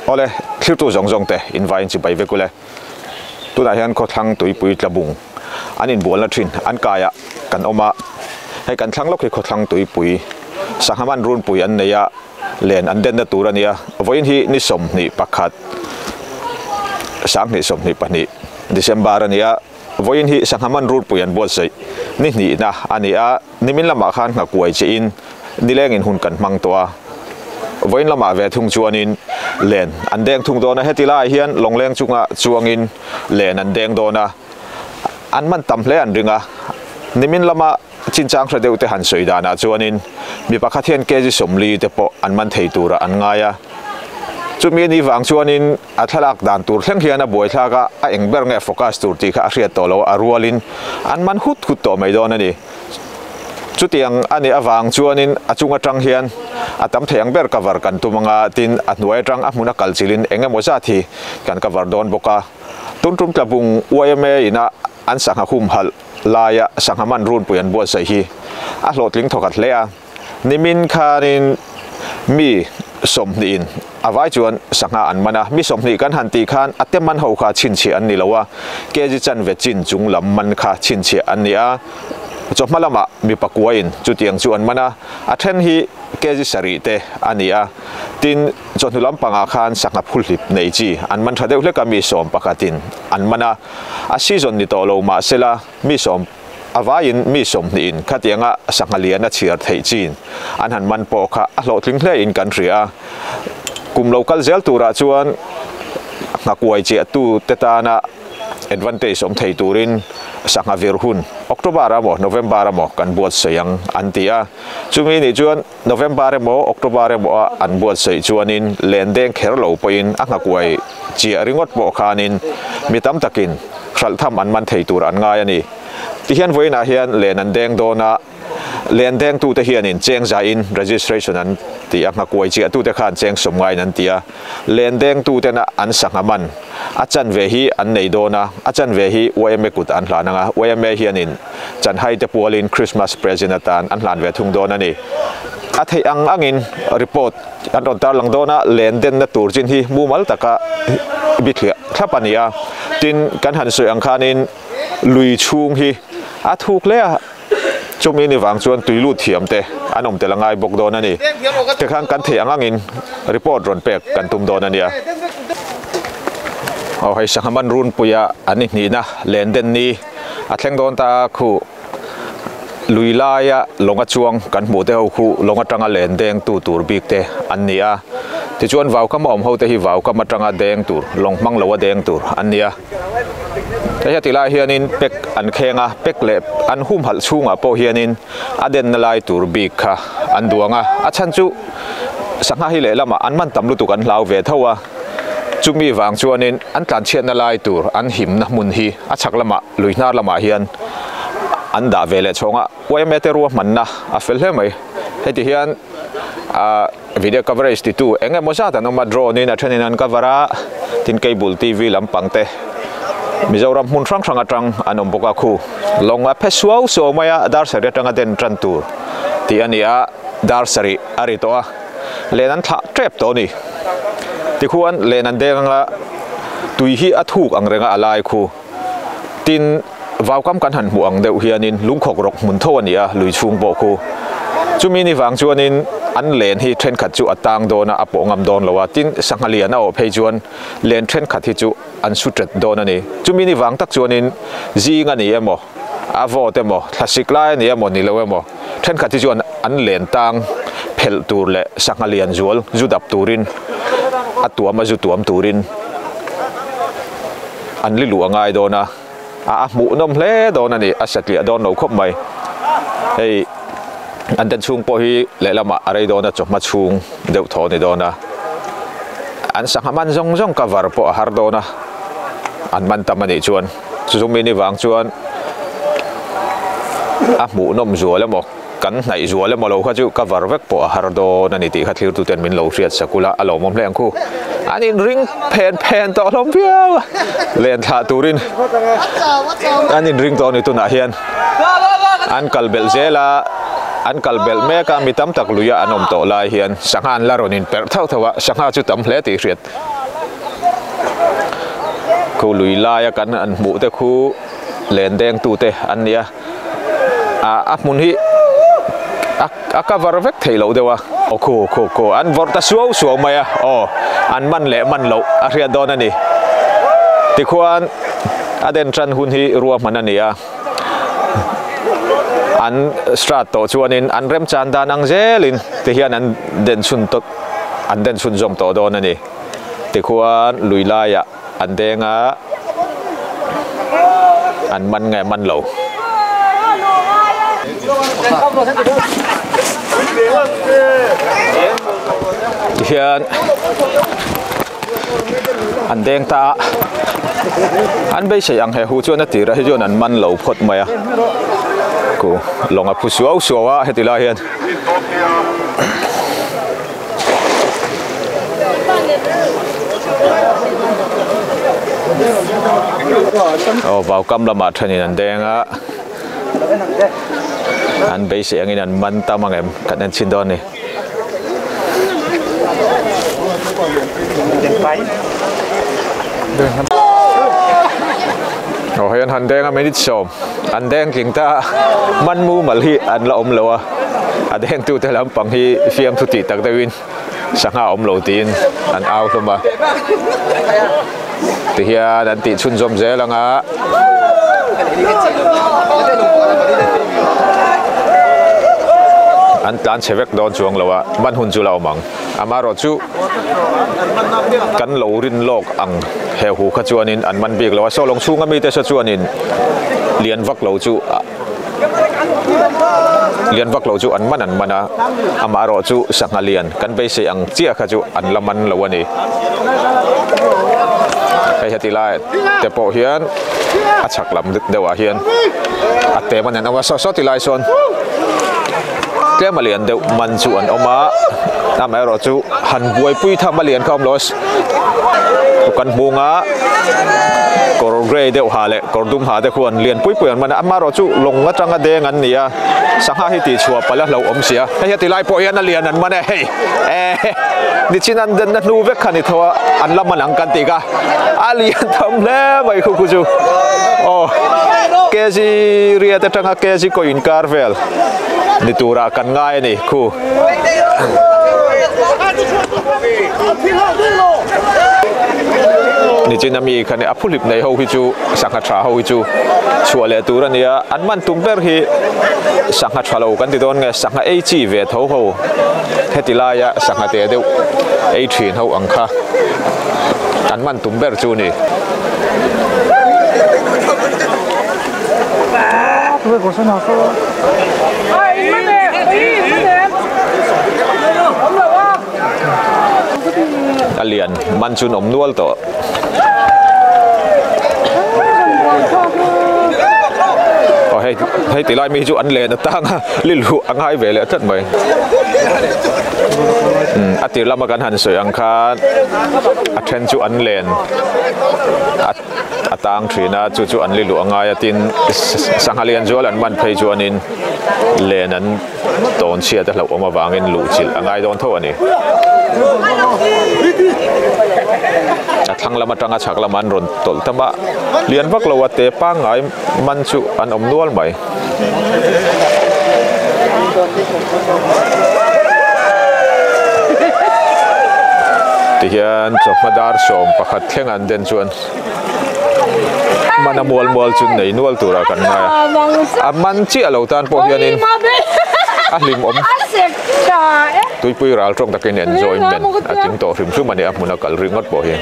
ole thlir tu zong zong te invite chi bai ve kule tu da hian kho thlang tui pui tlabung anin bol na thin an kaya kan oma hei kan thlang lok hi kho thlang tui pui sanghaman run pui an neya len an den na turania voin hi ni som ni pakhat sang ni som ni pani December ania voin hi sanghaman run pui an bol sei ni na ania nimin lama khan nga kuai che in nileng in hun kan mang toa voin lama ve thung chuanin len an deng thung dona hetila hian longleng chunga chuangin len an deng dona an man tam hle an ringa nimin lama chinchang thradeu te han soidana chuanin mi pakhathian keji somli te po an man theitura an ngaya chumi ni wang chuanin athalak dan tur thleng hian a boi thlaka a engber nge focus tur ti kha hriat to lo arualin an man hut to mai don ani chutiang ani awang chuanin achunga tang hian atam theng ber cover kan tumanga tin anuai tang amuna kalchilin engemaw za thi kan cover don boka tuntum tlabung uame ina an sangha khum hal laya sanghaman run puyan bo sai hi a hlotling thokat lea nimin khanin mi somnin avai chuan sangha an mana mi somni kan hanti khan ateman ho kha chinchi an nilowa keji chan ve chin chung lam man kha chinchi an nia chopmalama mi pakuain chutiang chuan mana athen hi keji sari te ania tin chonhulam panga khan sangha phulhip nei chi an man thadeu hle ka mi som pakatin an mana a season ni to lo ma sela mi som avain mi som ni in khatianga sanghalia na chiar thei chin an han man po kha a hlotling hle in country a kum local zel tura chuan ngakuai che tu tetana advantage som thei turin sangha verhun October amo November amo kan buat sayang antia chumi ni chuan November amo October amo an buat sei chuanin lendeng kherlo poin angakuai chi ringot bo khanin mitam takin khral tham an man thei tur an ngai ani ti hian voina hian len an deng dona len deng tu te hian in cheng za in registration an ti angakuai chi atu te khan cheng som ngai nan tia len deng tu te na an sangaman achan ve hi an nei dona achan ve hi OMA kut an hlananga OMA hianin chan hai te pualin Christmas present atan an hlan ve thung dona ni a thei angin report an ron tar lang dona len den na tur chin hi mumal taka bithlia thlapania tin kan han soi ang khanin lui chung hi a thuk le chumi ni wang chuan tuilu thiam te anom te langai bok dona ni te khang kan thei angin report ron pek kan tum dona nia au hai sanghaman run puya ani ni na lenden ni athleng don ta khu luilaya longa chuang kan mu te ho khu longa tanga lendeng tu tur bik te ania ti chuan waw kam om ho te hi waw kam atanga deng tur longmang lowa deng tur ania te ya tilai hianin pek an khenga pek le an hum hal chunga po hianin aden na lai tur bik kha an duanga achan chu sangha hi le lama an man tamlu tu kan hlau ve thowa chumi wang chuanin an tlan chiat na lai tur an him na mun hi a chak lama luinar lama hian an da vele chonga OMA te ru manna a fel he mai heti hian video coverage ti tu enge mosa ta no ma drone ni na thenin an covera tin cable TV lampang te Mizoram mun rang rang atang anom boka khu longa pesuau so maya dar sari tanga den tran tur ti ania dar sari ari to a lenan tha trap to ni ti khuan lenan denga tui hi athuk angrenga alai khu tin wawkam kan han muang deuh hianin lungkhok rok mun tho ania lui chung bo khu chumi ni wang chuanin an len hi thren khat chu atang dona apo ngam don lowa tin sanghalia na o phei chuan len thren khat hi chu an sutret don ani chumi ni wang tak chuanin zinga ni emo avo te mo classic lai ni emo ni lo emo thren khat hi chuan an len tang phel tur le sanghalian zual zudap turin atuama zu tuam turin an lilu angai dona a mu nom hle dona ni asatlia don no khop mai hei an den chung po hi le lama arei dona chokma chung deuh tho ni dona an sanghaman zong zong cover po har dona an man tamani chuan chumi ni wang chuan a mu nom zual mo kan nai zual mo lo kha chu cover vek po har dona ni ti kha thlir tu ten min lo riat sakula alo mom leng khu anin ring pen to lom piaw len tha turin anin ring to ni tu na hian an kalbel zela an kalbel me ka mitam tak luya anom to lai hian sanghan laronin per thau thawa sangha chu tam hle ti riat khu lùi lai kan an mu te khu len deng tu te an nia mun hi aka var vek thei lo dewa ko an vor ta suau maya an man le man lo a ria don ani ti khuan aden tran hun hi ruwa manania an strato chuanin an rem chan dan ang zelin ti hian an den sun zom to don ani ti khuan lui laya an denga an man ngai man lo hian an deng ta an bei sei ang he hu chuan atira hi chuan an man lo phot maya ko longa pusuawa hetila hian vào cam là mặt hình anh đen á anh bây giờ anh man ta mang em cạnh anh xin đón này rồi anh đen á mấy đít sôm anh đen chúng ta man mu mal hi anh là om lâu à anh đen tu te làm bằng hi phim thu ti tắc tawin sang ha om lâu tin anh ao không mà thì hiện anh ti chun zom dễ lang á anh tan chế vek đón chuông lâu à ban hun chu lâu măng amaro chu kan lâu rin lok ang heo hu khát chuan in anh man biếc lâu à so long chung ami te sa chuan in liền vak lâu chu liền vak lâu chu anh man à amaro chu sang liền kan bay se ang chia khát chu anh laman lâu ani hay hati lai te po hian achak lam dewa hian ate man an awa so ti lai son tlem alian deuh man chu an oma nam ero chu han buai pui tham alian khom los kan bunga kor grey deuh ha le kor dum ha de khuan lian pui an man amaro chu longa tanga deng an nia sangha hi ti chua pala lo om sia hay hati lai po hian alian an man hey ni chinan den na nu vek khani thawa an laman ang kan ti ka alian tham le mai khu chu ke si ria ta tanga ke si ko in carvel ni tura kan ngai ni khu ni chinami khani apulip nei ho hi chu sangha tha ho hi chu chuale tura nia an man tumper hi sangha thalo kan ti don nge sangha ei chi ve tho ho hetilaya sangha te deu ei thin ho angkha an man tumper chu ni alian man chun om nual to hay tỷ lai mi chu an le na tang lilu angai ve le that mai atir lama kan han soi ang kha athen chu an len atang thina chu an lilu angai atin sanghalian jol an man phei chu anin len an ton chia ta lo oma wangin lu chil angai don tho ani thang lama tanga chak laman ron tol tama lian vak lo ate pa ngai man chu an om nual mai ti hian chok madar som pakhat thleng an den chuan mana mol chun nei nual tura kan ngai a man chi alo tan po hianin lim om tui pui ral trong takin enjoyment ating to rim su mani apuna kal ringot po hian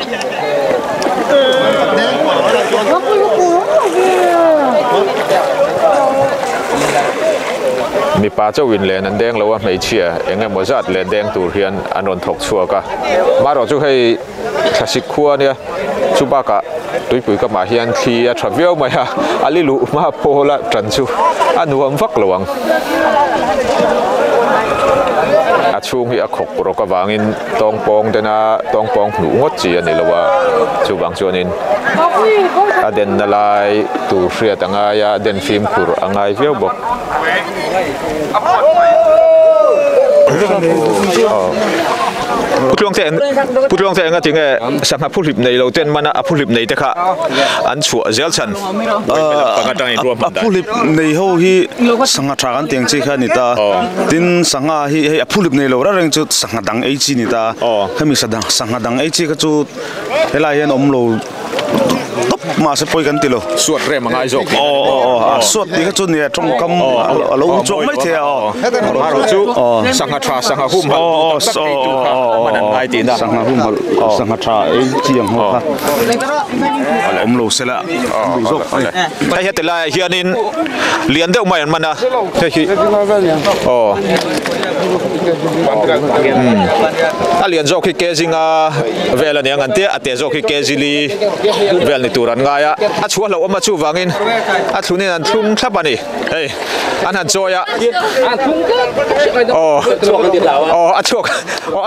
mi pa cho win len an deng lo mai chia enge mozat len deng tur hian anon thok chua ka maro chu hei thasik khua nia chuba ka tui pui ka ma hian thi a travel mai ha alilu ma pola tran chu anuam vak lawang achung hi a khok pro ka wangin tong pong tena tong pong nu ngot chi ani lawa chu bang chuanin aden nalai tu hria tanga ya den film khur angai veu bok putlong te nga tinge sangha phulip nei lo ten mana phulip nei te kha an chu zel chan pangatang in rom phulip nei ho hi sangha tha kan teng chi kha ni ta tin sangha hi phulip nei lo ra reng chu sangha dang ei chi ni ta khami sadang sangha dang ei chi ka chu helai hian om lo top ma se poi kan tilo suat re mangai jok suat ti ka chu ni trong kam lo chok mai the ma ro chu sangha tha sangha hum manan ai ti na sangha hum sangha tha ei chi ang ho kha om lo sela jok ai he te la hianin lian deuh mai an mana he hi alian jok hi kezinga vela ne angan te ate jok hi kezili vel ni turan nga ya a chua lo ma chu wangin a thunin an thum thlapani hey an han choya a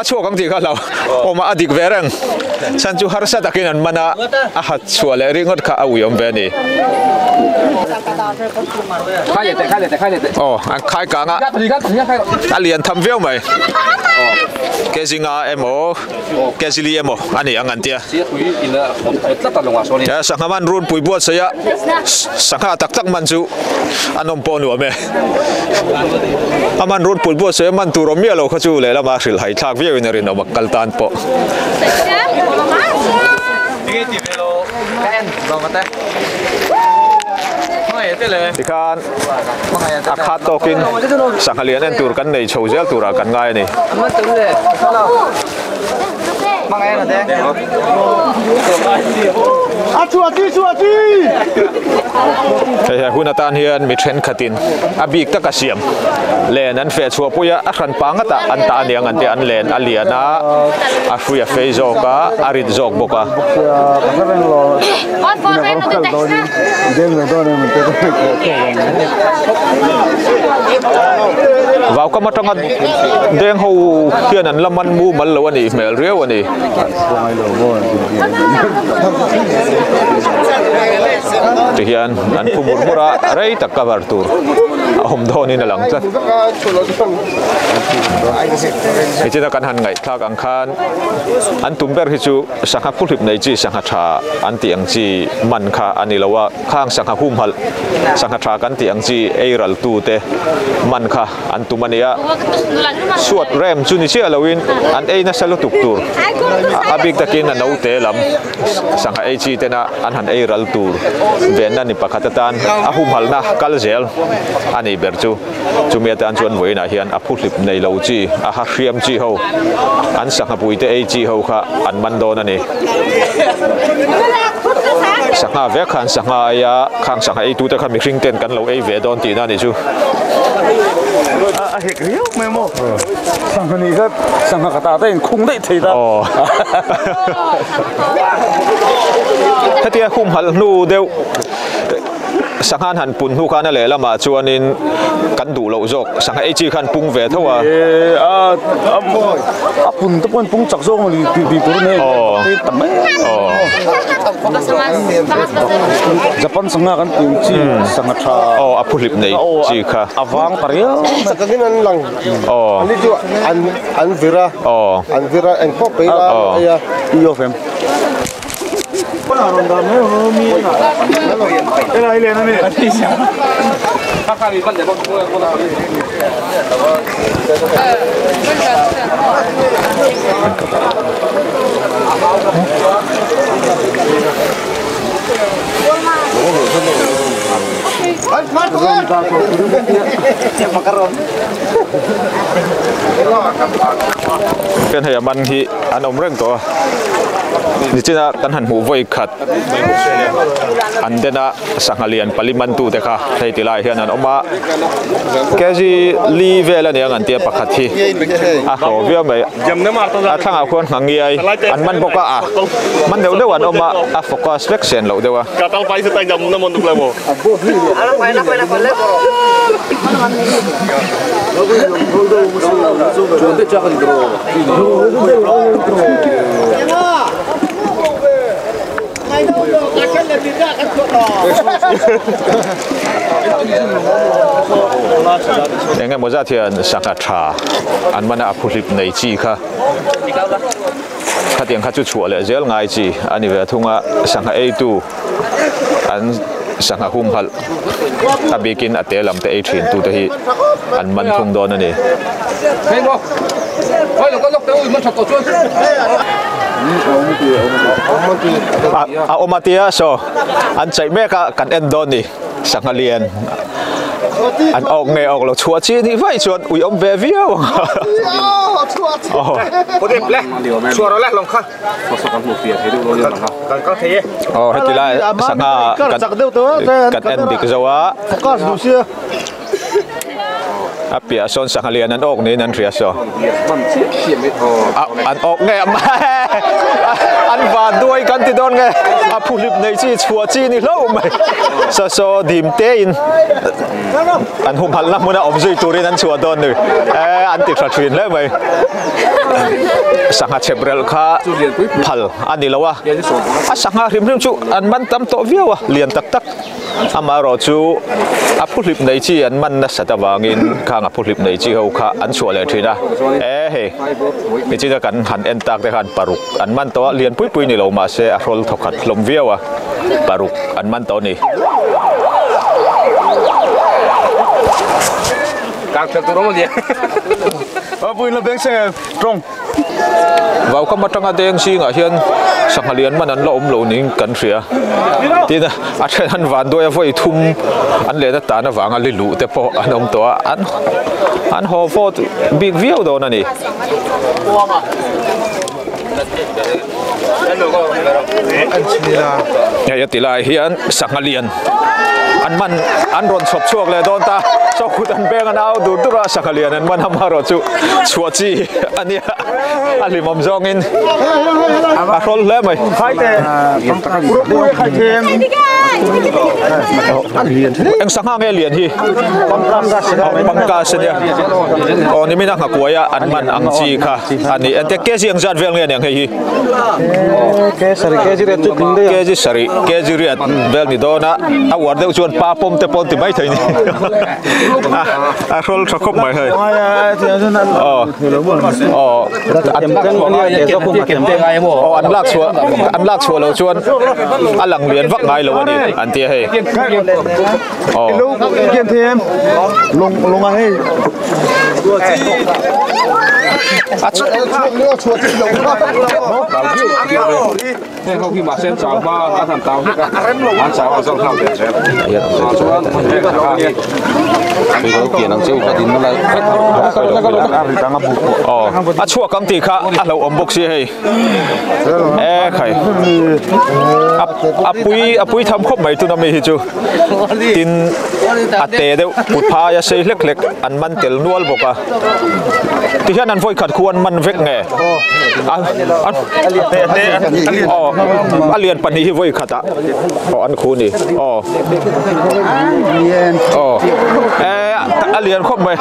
chok ang ti kha lo ma adik verang san chu har sa takin an mana a hat chua le ringot kha awi om be ni an khai ka nga alian tham veo mai kezinga emo kezili emo ani angan tia ya sanghaman run pui buat saya sangha tak tak manju anom ponu ame aman run pui buat saya man tu romia lo khachu le la ma hril hai thak veu in rin awak kaltan po ikan akhat tokin sanghalian en tur kan nei chhozel tura kan ngai ni hunatan hian mi then khatin abik ta ka siam len an fe chua puya a khan pangata an ta aniang an te an len aliana a fuya fe zoka arit zok boka vào ka matanga deng ho hian an laman mu mal lo ani mel riau ani tihian an pumur mura rei tak cover tur ahom doni na lang tlat ichina kan han ngai thak ang khan an tumber hi chu sangha phulip nei chi sangha tha an ti ang chi man kha ani lawa khang sangha hum hal sangha tha kan ti ang chi eiral tu te man kha an tumania suat rem chu ni chi alawin an eina salo tuk tur abik takin na nau te lam sangha ei chi te na an han eiral tur venna ni pakhatatan ahum halna kalzel ani berchu chumia tan chuan voina hian a phulip nei lo chi a ha hriam chi ho an sangha puite ei chi ho kha an man don ani sangha ve khan sangha ya khang sangha ei tu te kha mi hring ten kan lo ei ve don ti na ni chu a hek riau mai mo sangha ni ga sangha kata ta in khung dei thei da hatia khum hal nu deu sanghan han pun hu khana le lama chuanin kan du lo jok sangha ei chi khan pung ve thowa a pun to pung chak zo ni ti tur ne ti tam Japan sangha kan pung chi sangha tha a phulip nei chi kha awang paria sakanin an lang ani ju an vira en ko pe la ya yo fem era ile na ne kan hay man hi an om reng to ni china kan han hu voi khat an dena sanghalian paliman tu te kha thei ti lai hian an oma keji li vela ne an tia pakhat hi a ho via mai a thang a khon hangi ai an man boka a man deu deu an oma a focus section lo dewa ka tang pai se tai jam na mon tu plemo ala pai na le boro Jonde chakal bro. Mai Nghe một gia thiền sang hạt trà anh mà na phulip này chi kha khát tiếng khát chút chùa lệ dễ ngay chi anh về thung à sang hạt ấy tu anh sang hạt hum hal abikin ate lam te train tu te hi anh man thung đó nè omatia so anh chạy mẹ cả cần endon đi sang hạt liền anh nghe lo chua chi thì phải chuột ui ông về viêu có đẹp lẽ chua đó lẽ lòng khăn cần có thế hết thì lại sang cần end đi cái dấu á Apia son sang halian an ok ni nan tria so an ok nghe an va đuôi kan ti don nghe phulip nei chi chua chi ni lo mai so dim te in an hum hal lam na om zui turin an chua don nu an ti thrin le mai sang ha chebrel kha phal ani lawa sang ha rim chu an man tam to viawa lian tak tak amaro chu phulip nei chi an man na satawangin khang phulip nei chi ho kha an chua le thina he mi chi da kan han en tak de han paruk an man to lian pui pui ni lo ma se a rol thokhat lom viawa paruk an man to ni càng thật tôi đúng không vui là bên xe trong vào các mặt trăng đen xi ngả hiên sang hà liên mà anh lo ôm lâu nín cắn phia tin à trên anh ván đôi với thum anh lấy đất tán vàng anh lũ thế po anh ông to anh hồ phô big view đó nè ya ti lai hian sang hà liên anh man anh ron sop chuak le don ta so khut an beng an au dur dura sang hà liên anh man ham haro chu chuachi ania ali mom zong in a rol le mai khai te khai thêm anh sang ha nghe liền hi bangka se dia ni mina ha kuaya an man ang chi kha ani ante ke jiang zat veng le nang hi ke ji re chu king de ke ji sari ke ji riat vel ni dona a war de chuan pa pom te pon ti mai thai ni a rol thakop mai hai anh lak chua lo chuan a lang lian vak ngai lo ani an tia he kiên thêm lùng à hey không khi mà xem cháu ba thằng tao ăn cháu ở trong phòng để xem tiền ăn chiêu và tin nó lại chua cam ti kha a lo om box hi khai apui tham khop mai tu na me hi chu tin ate de put pha ya sei lek lek an man tel nual boka ti hian an voi khat khuan man vek nge alian pani hi voi khata an khu ni alian khop mai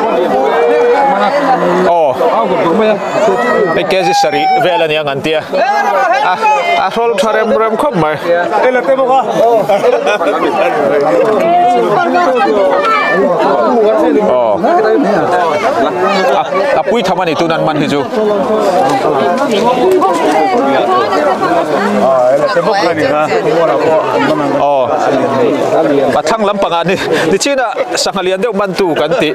cái cái gì sari về là những anh tia rol tharem rem khop mai đây là tên không apui thama ni tunan man hiju pathang lampanga ni china sanghalian deuh man tu kan ti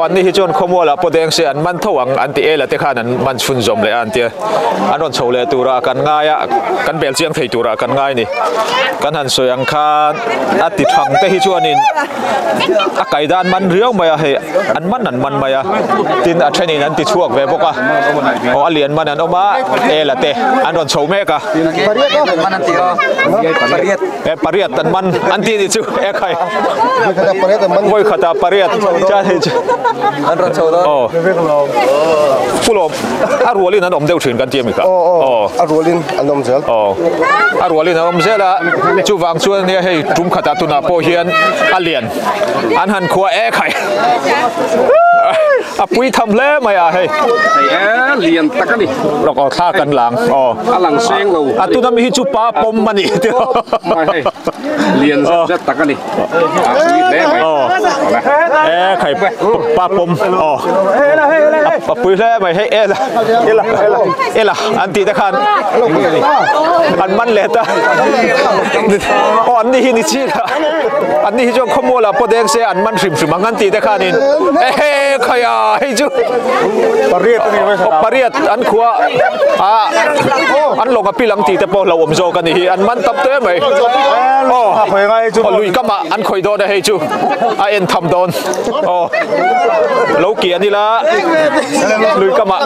an ni hi chon khomola podeng se an man thawang an ti ela te khan an man chhun zom le an tia anon chhole tura kan ngaya kan bel chiang thei tura kan ngai ni kan han soyang khan ati thang te hi chuanin a kaidan man riau maya he an man maya tin a thenin an ti chuak ve boka alian man an oma ela te anon chhome ka pariat tan man an ti ni chu e khai voi khata pariat cha he an ron chho do fulo arwalin an om deu thin kan tiami ka arwalin an om zel arwalin an om zela chu wang chuan ne hei tum khata tuna po hian alian an han khua e khai Pui thầm lẽ mày à hay liền tắc đi đọc ở tha cần làng làng sen lâu tu năm hi chu pa pom mani mày hay liền rất tắc đi lẽ mày khai pa pom Pui lẽ mày hay ela anh ti ta khan anh man lẹ ta anh đi hi ni chi anh đi hi cho không mua là po đen xe anh man sim anh ti ta khan in khai à hay chứ pariat anh khua anh lồng api lang ti ta po lâu zo kan hi anh man tập tới mày lui kama anh khoi do đây hay chứ anh tham don lâu kia đi la lui kama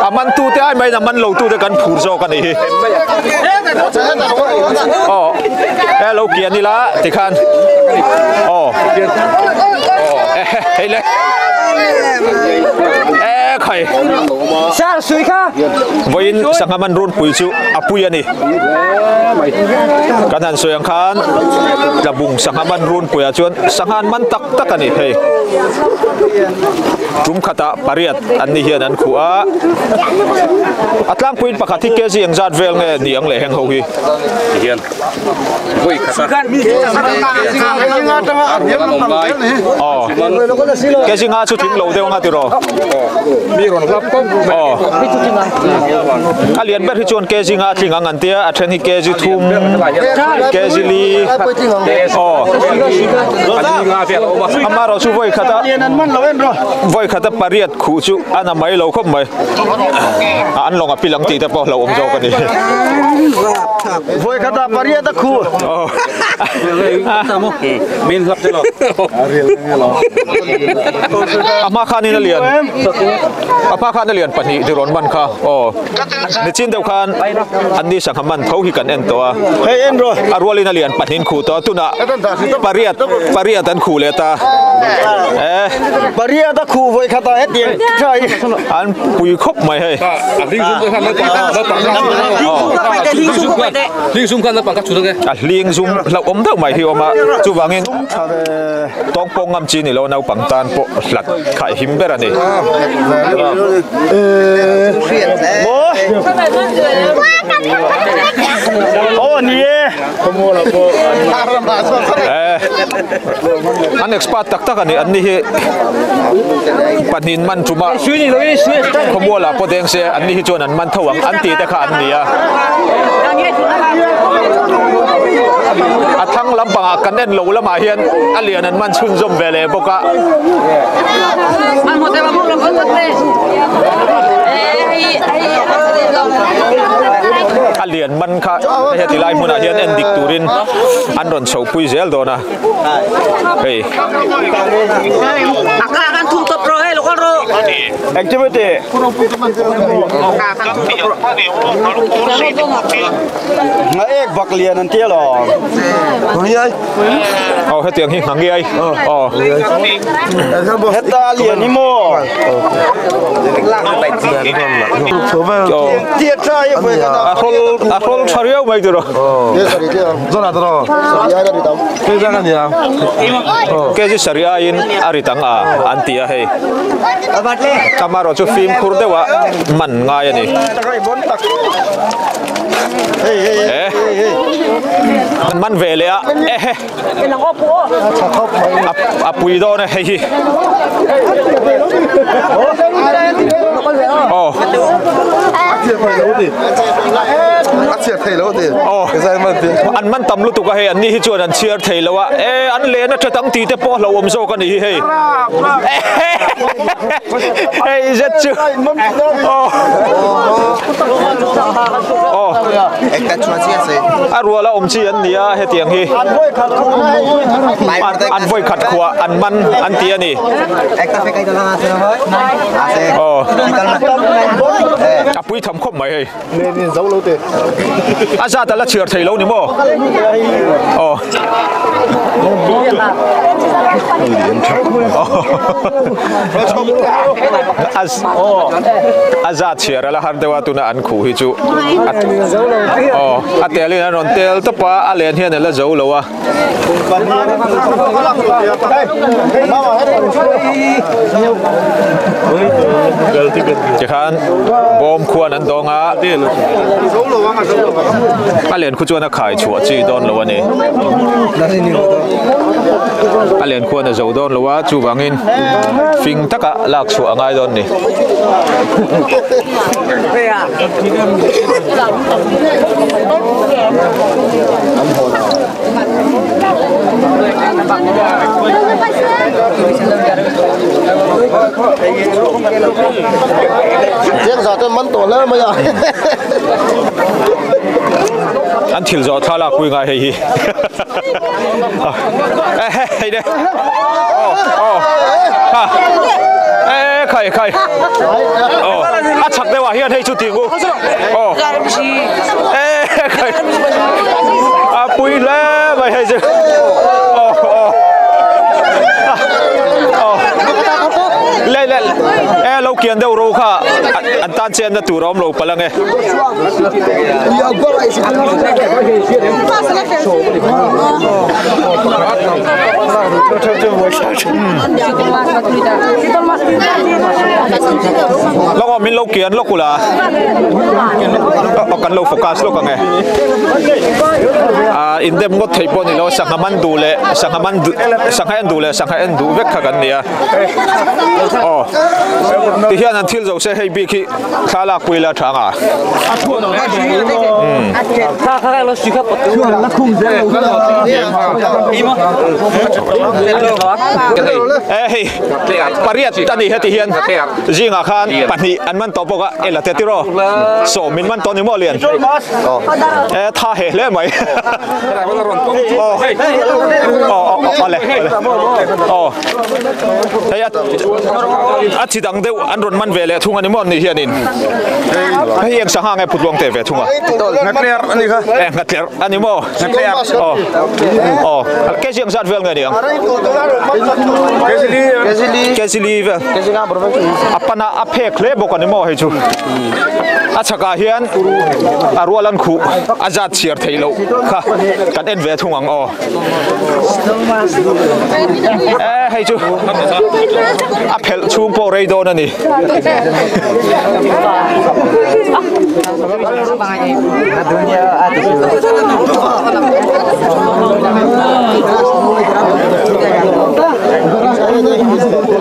aman tu te ai mai na man lo tu te kan phur zo kan hi hello kia ni la ti khan hey le khai sa sui kha voin sangaman run pui chu apui ani kan han soyang khan labung sangaman run pui a chuan sangan man tak tak ani hei rum khata pariat anni hian an khua atlang puin pakhat hi kezi engzat vel nge ni ang le heng ho hi hian voi khata kezi nga chu thing lo de nga ti ro mi ron lap ko alian ber hi chuan kezi nga thing ang an tia a then hi kezi thum kezi li amaro chu voi khata voi khata pariat khu chu ana mai lo khom mai an longa pilang ti te po lo om zo ka ni voi khata pariat ta khu min lap te lo ama khan ni lian apa khan ni lian pani di ron man kha ni chin deu khan an ni sang man tho hi kan en to hey en ro arwali na lian panin khu to tuna pariat an khu le ta pariat ta khu voi khata hết tiền trời an pui khop mai hay ling zoom khan nó ling zoom khan nó bằng cách chủ động cái ling zoom lau om thau mai hi oma chu wangin tong pong ngam chi ni lo nau pang tan po lat khai him ber ani ni an expat tak tak ani an ni hi panin man chuma khomola po deng se an ni hi chon an man thawang an ti ta kha an nia athang lampanga kanen lo lama hian alian an man chun zom vele boka alian man kha he tilai muna hian en dik turin an ron chho pui zel dona hey akan thum top ro he lokal ro activity nga ek bak lian an tia lo ni ai he tiang hi ngangi ai heta lian ni mo tia trai voi Arol sariau mai tu ro. Zona tu ro. Saria dari tam. Kaya kan dia. Kaya saria in aritang antia hei. Kamaro tu film kurdewa man ngaya ni. Man vele a apui do na hei. An man tam lu tu ka he an ni hi chuan an chiar thei lawa an le na tang ti te po lo om zo ka ni hi hey zet chu Ekta chuaci ase. arwala om chi an nia he tiang hi an voi khat khwa an man an ti ani Ekta fekai tu na ase hoi. Ase. apui tham khop mai hei Ni zau lo te. aza ta la chiar thei lo ni mo azat chia la har dewa tu na an khu hi chu atel in ron tel to pa alen hian la zo lo wa chỉ khan bom khuan an donga alen khu chuan a khai chua chi don lo ani alen khuan a zo don lo wa chu wangin fing taka lak chu angai don ni Tiếng gió tôi mắn tổ lớn bây giờ. Anh thiếu gió thà là quy ngay hi. Hey đây. Khai. Chắc đâyว่า hiện hay chút tiền cô. Khai. Bùi lẽ mày hay chứ. Lẹ lâu kiên đâu rồi cả anh tan chen đã tủ róm lâu pa lang lâu mình lâu kiên lâu cula kan lâu focus lâu cả in dem ngot thei pon ni lo sanghaman dule sanghayan du vek kha kan nia ti hian an thil zo se hei bi khi khala kuila thanga kha lo sikha patu la khum ze hei pariat tani heti hian jinga khan pani anman topoka ela tetiro so min man toni mo lian tha he le mai chỉ đằng đâu anh run man về lệ thung anh em mòn này hiện in hay em sang hàng em phụt luồng tệ về thung à ngắt lẹt anh em mò cái gì sát về người đi cái gì về apana apek le bok anh em mò hay chú chắc cả hiện rualan khu azat chiar thấy lâu ha cái em về thung ang hay chú apel chú po rei do nani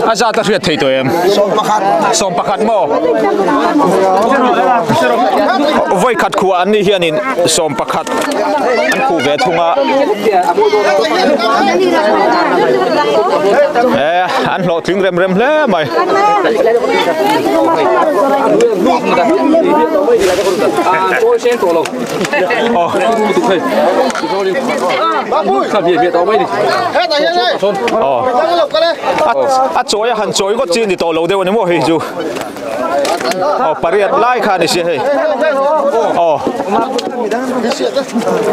azat ta riat thei to em som pakhat mo voi khat khu an ni hianin som pakhat an khu ve thunga an lo thing rem le mai choi han choi ko chin di to lo de ni mo hi chu pariat lai kha ni se hei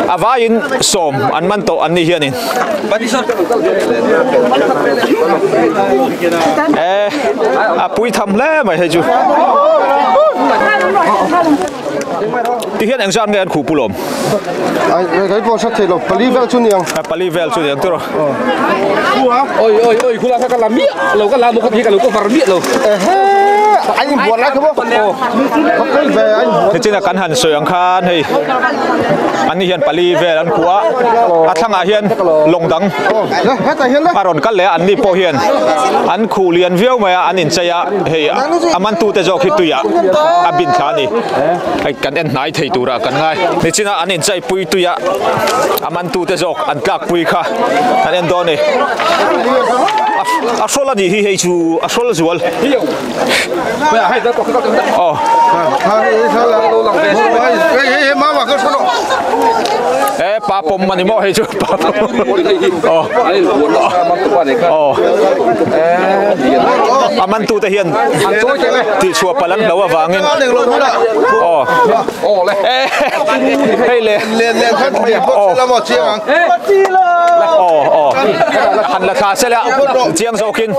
avain som an man to an ni hianin pui tham le mai hei chu ti hian engzan nge an khu pulom cái bộ sách thì là Palivel chu niang tu ro oi khula ka la mi lo ka la mo ka hi ka lo ko far mi lo anh buồn lắm không không về anh thế chính là cán hẳn sợi khan hay anh hiền Palivel anh khua thằng hiền lồng đắng rồi cắt lẽ anh đi po hiền anh khu liền viêu mà anh in chơi hay aman tu te jok hitu ya abin thani hay kan en nai thei tu ra kan ngai thế chính là anh in chơi pui tu ya aman tu te jok anh tlak pui kha anh en do này asola ni hi hei chu asola zual bây giờ hay đó có pa pom mani mo hei chu pa aman tu te hian ti chua palan lo awangin lên khat la mo chiang หันละท่าเสียแล้วเจียงโซกิน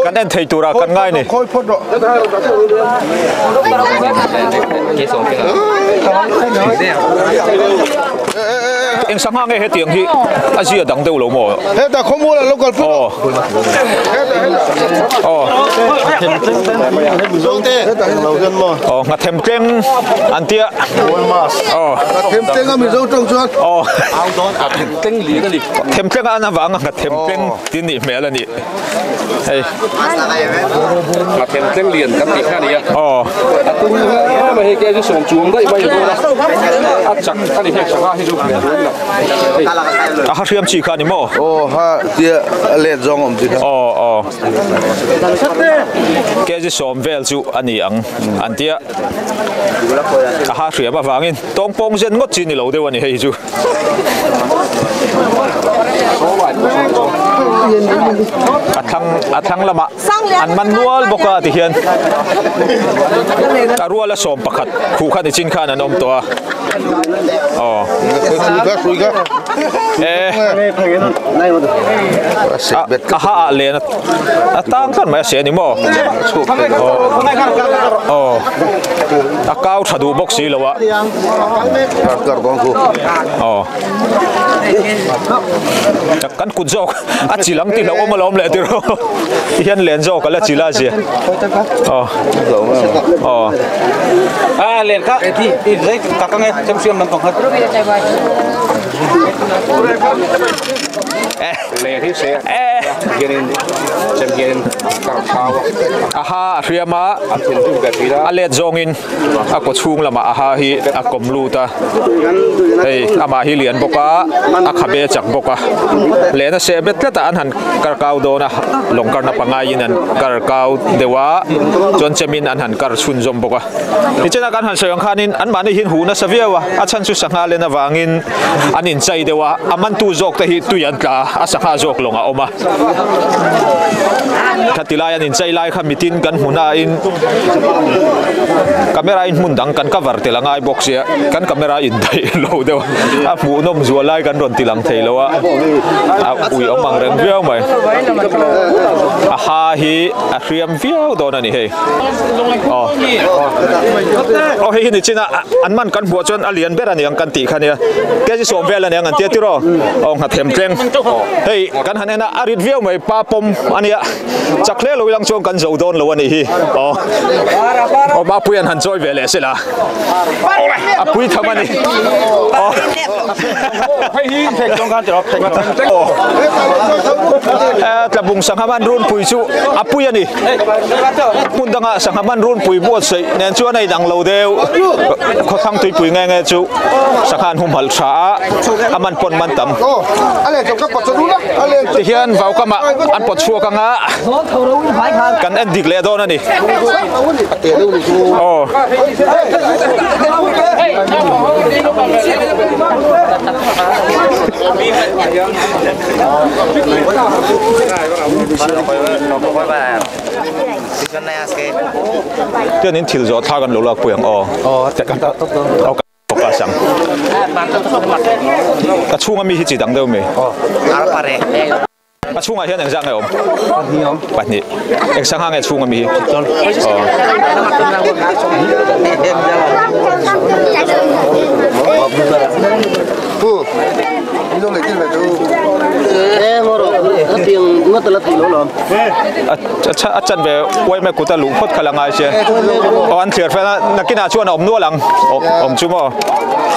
กันเอ็นไทยตัวรักกันง่ายนี่ เอ็งสังหารไงเหตุอย่างที่อาเซียดังเดียวหรือมั้งเฮ้ยแต่ข้อมูลเราก็พูดอ๋องัดเทมเต็งอันเดียอ๋อเทมเต็งก็มีสองตรงส่วนอ๋อเทมเต็งหลีกันดิเทมเต็งอันนั้นว่างัดเทมเต็งที่นี่แม่ละนี่เฮ้ยงัดเทมเต็งเรียนกันติดแค่นี้อ๋อตุ้งไม่ให้แกจะส่งจูงได้ไม่รู้นะอัดจักอันนี้แค่ชาวบ้านที่ดูเปลี่ยนอ่ะเชื่อมชีขานี่มั้งโอ้ฮะเดี๋ยวเล่นจงอมติดอ๋อแกจะสอมเวลจูอันนี้อันเดียอ่ะเชื่อมมาฟังอินตรงปงเซนงดจีนี่เราเดี๋ยววันนี้ให้จูอัดทั้งละมะอันมันรัวบอกว่าที่เห็นรัวและสอมประคัดคู่ขันในจินข้านั่นอมตัวอ๋อฮะเลนตั้งกันมาเสียนี่มั้งอ๋อก้าวถ้าดูบ็อกซี่แล้ววะอ๋อจากกันกุญจอกอัดจีหลังตีเราเอามาล้อมเลยที่เราที่เห็นเลนจอกกันแล้วจีลาเสียอ๋อเลนครับที่ได้ตักกันไงเชื่อมมันตรงครับเลนที่เสียเย็นจะเย็นกับเช้าฮะเรียมาอันเลนจงอินก็ชุ่มละมาฮะฮีกมลูตาเฮ้ยมาฮีเลียนบอกว่าขับเบจักบอกว่าเลนเสียเบ็ดแล้วแต่อันหันกระเกาโดนะลงกันนับปังไงนั่นกระเกาเดี๋ยวว่าจนจะมีอันหันกระชุนจมบอกว่าที่เจ้าการหันเสียงขานินอันมาในหินหูนะเสียวะอาชันสุสังหาเลนวางินอันนินใจเดี๋ยวว่าอามันตูจกแต่ฮิตุยันกาอาสังหาจกลงอ่ะออกมาถ้าติลายันนินใจไล่ขมิตินกันหัวหน้าอินkamera in mundang kan cover tilang ai box ya kan kamera in dai lo deu a pu nom zual lai kan ron tilang thei lo a ui omang reng viau mai a ha hi a riam viau don ani he he ni china an man kan bo chon alian ber ani ang kan ti khania ke ji som vel ani ang tia ti ro ong ha them tleng hei kan hanena arit viau mai pa pom ania chakle lo lang chong kan zo don lo ani hi ba puyan han joy vele sila apui thamaniให้หินเทคตรงกันจะรับเทคtlabung sanghaman run pui chu apui ani pundanga sanghaman run pui bo sei nen chu nei dang lo deu khothang tui pui nge chu sakhan hum hal tha aman pon man tam ale jom ka pot du na ale ti hian vau kama an pot chua ka nga kan en dik le don aniเดี๋ยวนี้ถิ่นจะท่ากันหลุดละเปลืองแต่กันเอากันปกติสั่งแต่ช่วงมีที่จีดังเดิมไหมช่วงอะไรอย่างจังไงอมปัดนี้เอกสังหารไงช่วงมีนี่เลยที่ไหนดูมรดกเตียงงดละตีโลหรออาจารย์แบบไว้แม่กุตาลุงพดขลังไงเชียอันเถื่อนแฟนนักกินอาชวนอมนัวหลังอมจุ่ม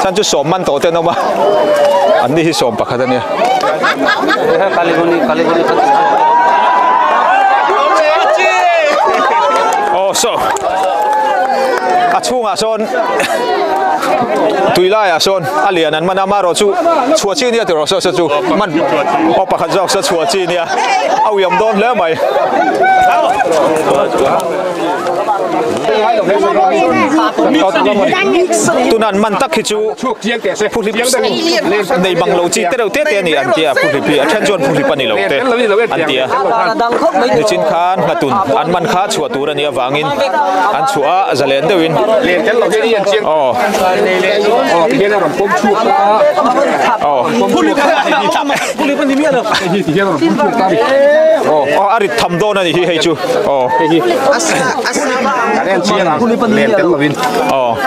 ฉันจะสมมันโตเต้นออกมาอันนี้ที่สมปะครับเนี่ยคาลิบุนีsoช่วงส่วนตุยไล่ส่วนอาเลียนั้นมันมาเราชัวชีเนี่ยตัวเราสู้มันออกปากขัดจอกชัวชีเนี่ยเอายำโดนแล้วไหมตัวนั้นมันตักขิจูผู้ริบในบางโลจีเตเราเตะนี่อันเดียผู้ริบอันเช่นจวนผู้ริบนี่เราเตะอันเดียในจินคานกระตุนอันมันคาชัวตัวนี้วางินอันชัวจะเล่นเดวินอ๋อ哦，天那种风出啊，哦，风出不里面了，天那种风出大的，哦，阿里ทำโดนนี่ให้จู哦，连接啦，连点了边，哦。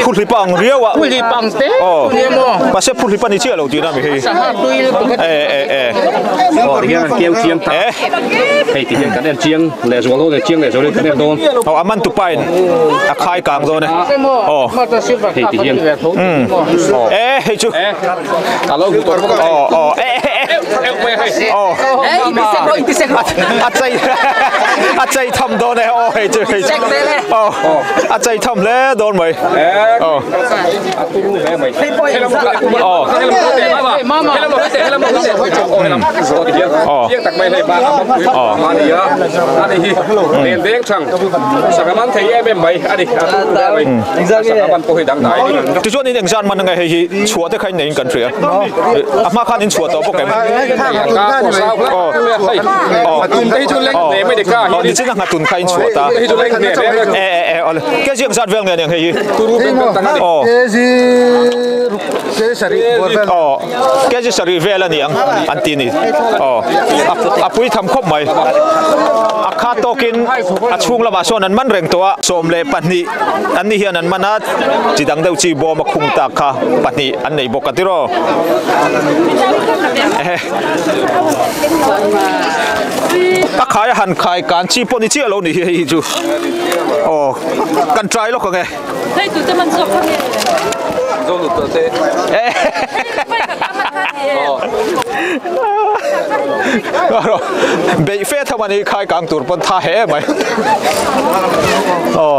พูดลิปังเรียวอ่ะอ๋อมาเสพพูดลิปังนี่เชื่อเราดีนะไม่ใช่哦，你看เจียงตาให้ที่เกันเนี่ยเจียงเลยส่วนเราเนี่ยเจียงเลยส่วนเรากันเนี่ยโดนเอาอามันตุไปอาคายกลางโดนเนี่ยอ๋อให้ที่เจียงให้จูฮัลโหลตัวอ๋อไม่ให้อ๋ออาใจทำโดนเนี่ยอ๋อให้จูอ๋ออาใจทำแล้วโดนไหมอ๋อให้เราอ๋อให้เราเตะให้เราเตะให้เราเตะอ๋อเจียงตักไม่ให้บ้านอ๋อมาดิอ่ะอันนี้เรียนเด็กช่างสักมันเทียบไม่อันนี้สักมันโปรยดังไหนที่ช่วงนี้ยังจานมันยังไงให้ชัวร์ได้ใครเนี่ยกันเถอะอามาข้านี่ชัวร์ตัวพวกแกมั้ยอ๋อตุนได้จุดเล็กเนี่ยไม่ได้กล้าอ๋อนี่จะนั่งตุนใครชัวร์ตาจุดเล็กเนี่ยอ๋อแกยังจานเวลเนี่ยให้ตุรูเป็นตั้งแต่อ๋ออ๋อแกจะสรีเวลเนี่ยอันที่นี่อ๋ออาปุยทำครบไหมอาคาโตกินอาช่วงละมาส่วนนั้นมันเร่งตัวสมเลปันนี้อันนี้เฮียนั้นมันน่าจิดังเดาจีบมาคุมตาค่ะปันนี้อันไหนบอกกันที่รอถ้าขายหันขายการชีพนี่เชี่ยเรานี่เฮียจูอ๋อกันใจหรอกไงให้ดูจะมันสดเขาเนี่ยโดนตัวเต้เบย์เฟ่ทำวันนี้ขายกลางตัวปนท่าแห่ไหมอ๋อ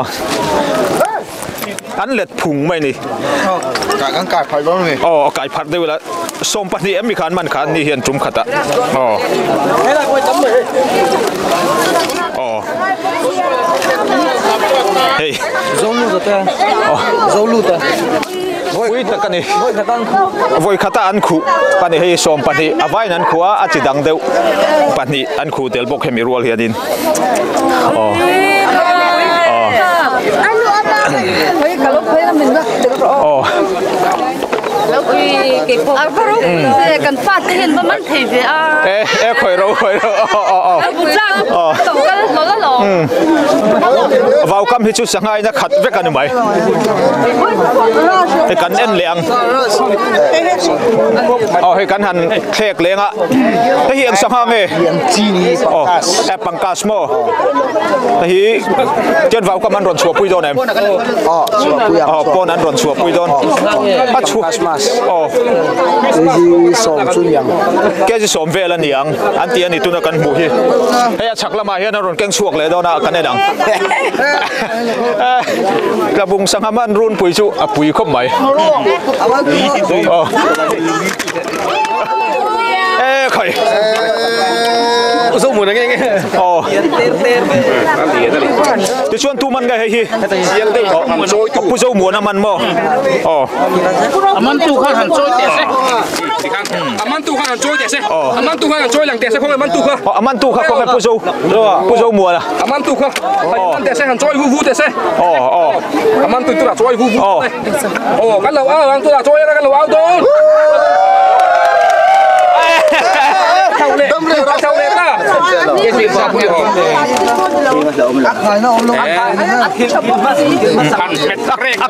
อันเล็ดผุงไหมนี่ไก่ผัดบ้างนี่อ๋อไก่ผัดได้เวลาส้มปันนี้มีขันมันขันนี่เห็นจุ่มขัดอ่ะอ๋ออ๋อเฮ้ยวุ้ยตะกันนี่วุ้ยขัดอันคู่ปันนี้ให้ส้มปันนี้เอาไว้นั้นคู่อาจจะดังเดียวปันนี้อันคู่เดี๋ยวบอกให้มีรัวเฮียดินอ๋ออ๋อแล้วกี่พวกอ่ะรู้แต่กันฟาดที่เห็นว่ามันถีบอ่ะคอยรู้อ๋อบุญจ้างตกกันหล่อหล่อว่าวคำที่ชุดสังไงนะขัดเวกันไหมให้กันเอ็นเลี้ยงอ๋อให้กันหันเคกเลี้ยงอ่ะให้เฮียงสังหางเอ๋อแอบปังกาสโมให้เจ้าว่าวคำมันรอนชัวปุยโดนเอ็มอ๋อปนนั้นรอนชัวปุยโดนปัจจุอ๋อแกจะสมเวลาเนี่ยอันที่อันนี้ตุนกันหมู่ที่ให้ชักละมาเฮียนรอนแกงชวกเลยดอนะกันได้ดังกระบุงสังหามันรุ่นปุยจุปุยคบไหมใครสู้หมดยังไงอ๋อจะชวนทูมันไงให้ผู้สู้หมวนะมันมั้งอ๋อมันตู้ข้าวหันโจ้เด็ดมันตู้ข้าวหันโจ้เด็ดมันตู้ข้าวหันโจ้หลังเด็ดเพราะมันตู้ข้าวมันตู้ข้าวเป็นผู้สู้หมวนะมันตู้ข้าวมันเด็ดหันโจ้ฟูเด็ดอ๋อมันตู้ตัวโจ้ฟูอ๋อกันเราเอาตัวโจ้กันเราเอาโดน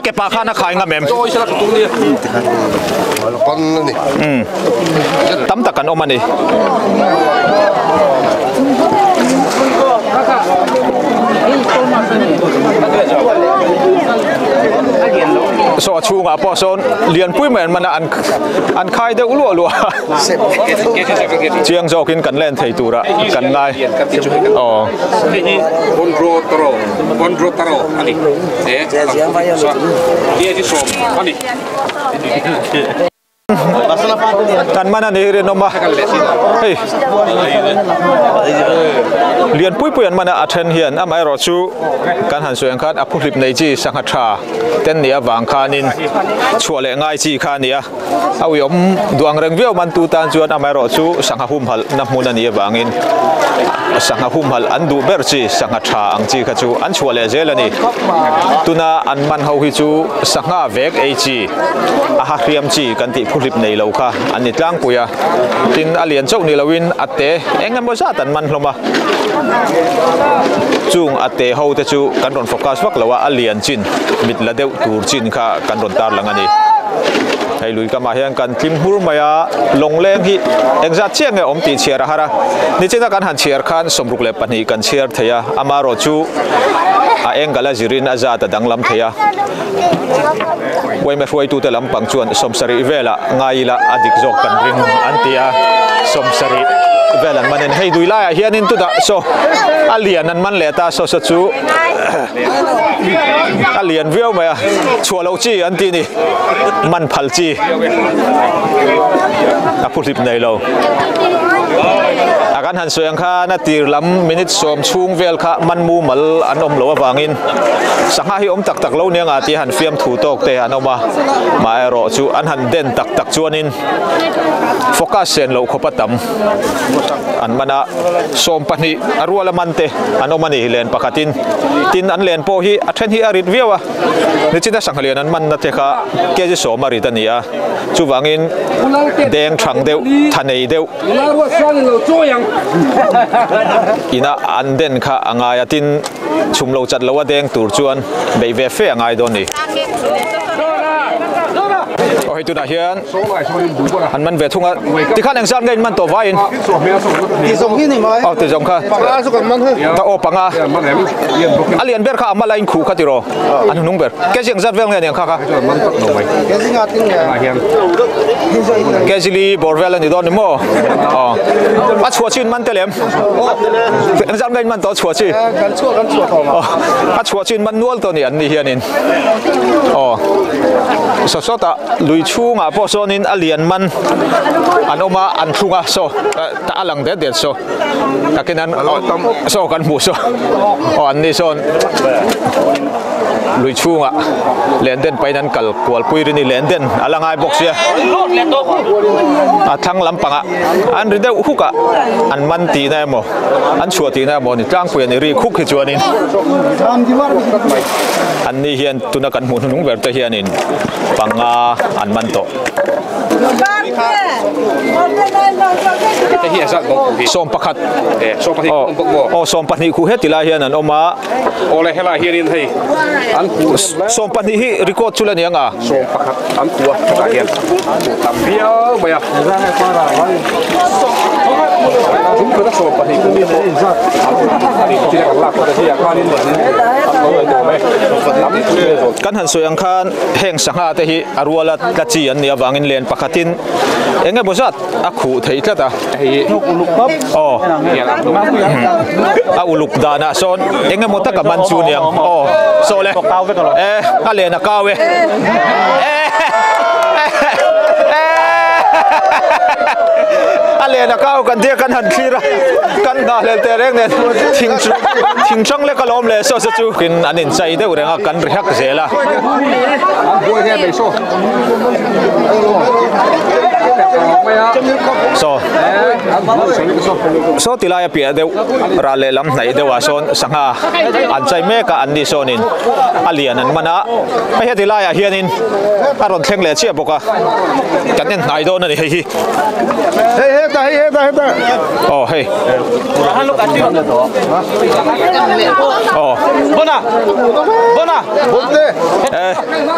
เก็บปลาข้านะขายงามแม่ตั้มตะกันออกมาดิสอชูงอ่ะพอโซนเรียนปุ้ยเหมือนมันอันคายเดือดรัวเชียงโจกินกันเล่นไทยตัวละกันง่ายอ๋อบนโรตโรอันนี้เอ๊ะที่สองอันนี้ tan mana ni rin oma hey lian pui an mana athen hian amai ro chu kan han suang khat apulip nei chi sanghatha ten nia wang khanin chuale ngai chi khania awiom duang reng viau man tu tan chuan amai ro chu sangha hum hal na mun ani wangin sangha hum hal an du ber chi sanghatha ang chi kha chu an chuale zelani tuna an man ho hi chu sangha vek ei chi a ha riam chi kan ti phulip nei lo kha ani tlang puya tin alian chok ni lawin ate engam bo sa tan man hloma chung ate ho te chu kan ron focus wak lawa alian chin mit la deuh tur chin kha kan ron tar lang ani hay lui kama hian kan tlim hur maya longleng hi engza chiang e om ti chiara hara ni chena kan han chiar khan somruk le pani kan chiar theya amaro chu a engala zirin aza ta danglam theya wai me foi tu te lam pang chuan somsari vela ngaila adik jok kan ring antia somsari velan manen hei duila hian in tu da so alian an man leta so so chu alian viau maya chualo chi anti ni man phal chi apulip nei lo akan han soyang kha na tir lam minute som chung vel kha man mu mal an om lo awangin sangha hi om tak tak lo nia nga ti han fiam thu tok te anoma ma ero chu an han den tak tak chuanin focus sen lo khopatam an mana som pani arwala mante anoma ni len pakatin tin an len po hi athen hi arit viawa ni china sanghalian an man na te kha ke ji so mari tania chu wangin deng thang deu thanei deu ina an den kha angaya tin chumlo chat lawa deng tur chuan bei ve fe angai don ni oi tu da hian han man ve thunga ti khan ang san ngai man to vain ti song hi ni mai ti song kha su kan man ta o panga alian ber kha amala in khu khatiro an nung ber ke jeng zat vel ngai kha kha ke singa ting ya ke jili borvel ni don mo a chua chin man telem ang san ngai man to chua chi kan chua tho ma a chua chin man nual to ni an ni hianin so ta lui chunga po sonin alian man anoma an thunga so ta alang de so takinan so kan mu so an ni son lui chunga lenden painan kal kwal puiri ni lenden alangai boxia athang lampanga an ride huka an man ti na mo an chua ti na mo ni tlang puya ni ri khuk hi chuanin an ni hian tuna kan mu nung ber ta hianin panga an man to som pakhat som pani khu hetila hian an oma ole hela hianin hei an som pani hi record chula ni anga som pakhat an tua ta hian tam bia baya chúng tôi đã sổ và thì cũng đi đến ra thì chỉ là lạc và thì qua đến kan han soyang khan heng sangha te hi arwala ta chi an nia wangin len pakhatin enga bozat akhu thei tlata hi uluk a uluk dana son enga mota ka man chu niang so le a le na kawe ale na kau kan dia kan han khira kan da le te reng ne thing chang le kalom le so chu kin anin chai de urenga kan rihak zela boi he be so tilaya pia de ra le lam nai de wa son sanga an chai me ka an ni sonin alian an mana pe he tilaya hianin aron thleng le chia boka kan nen nai do na ni hi hey hey han lo kati on to bona bonde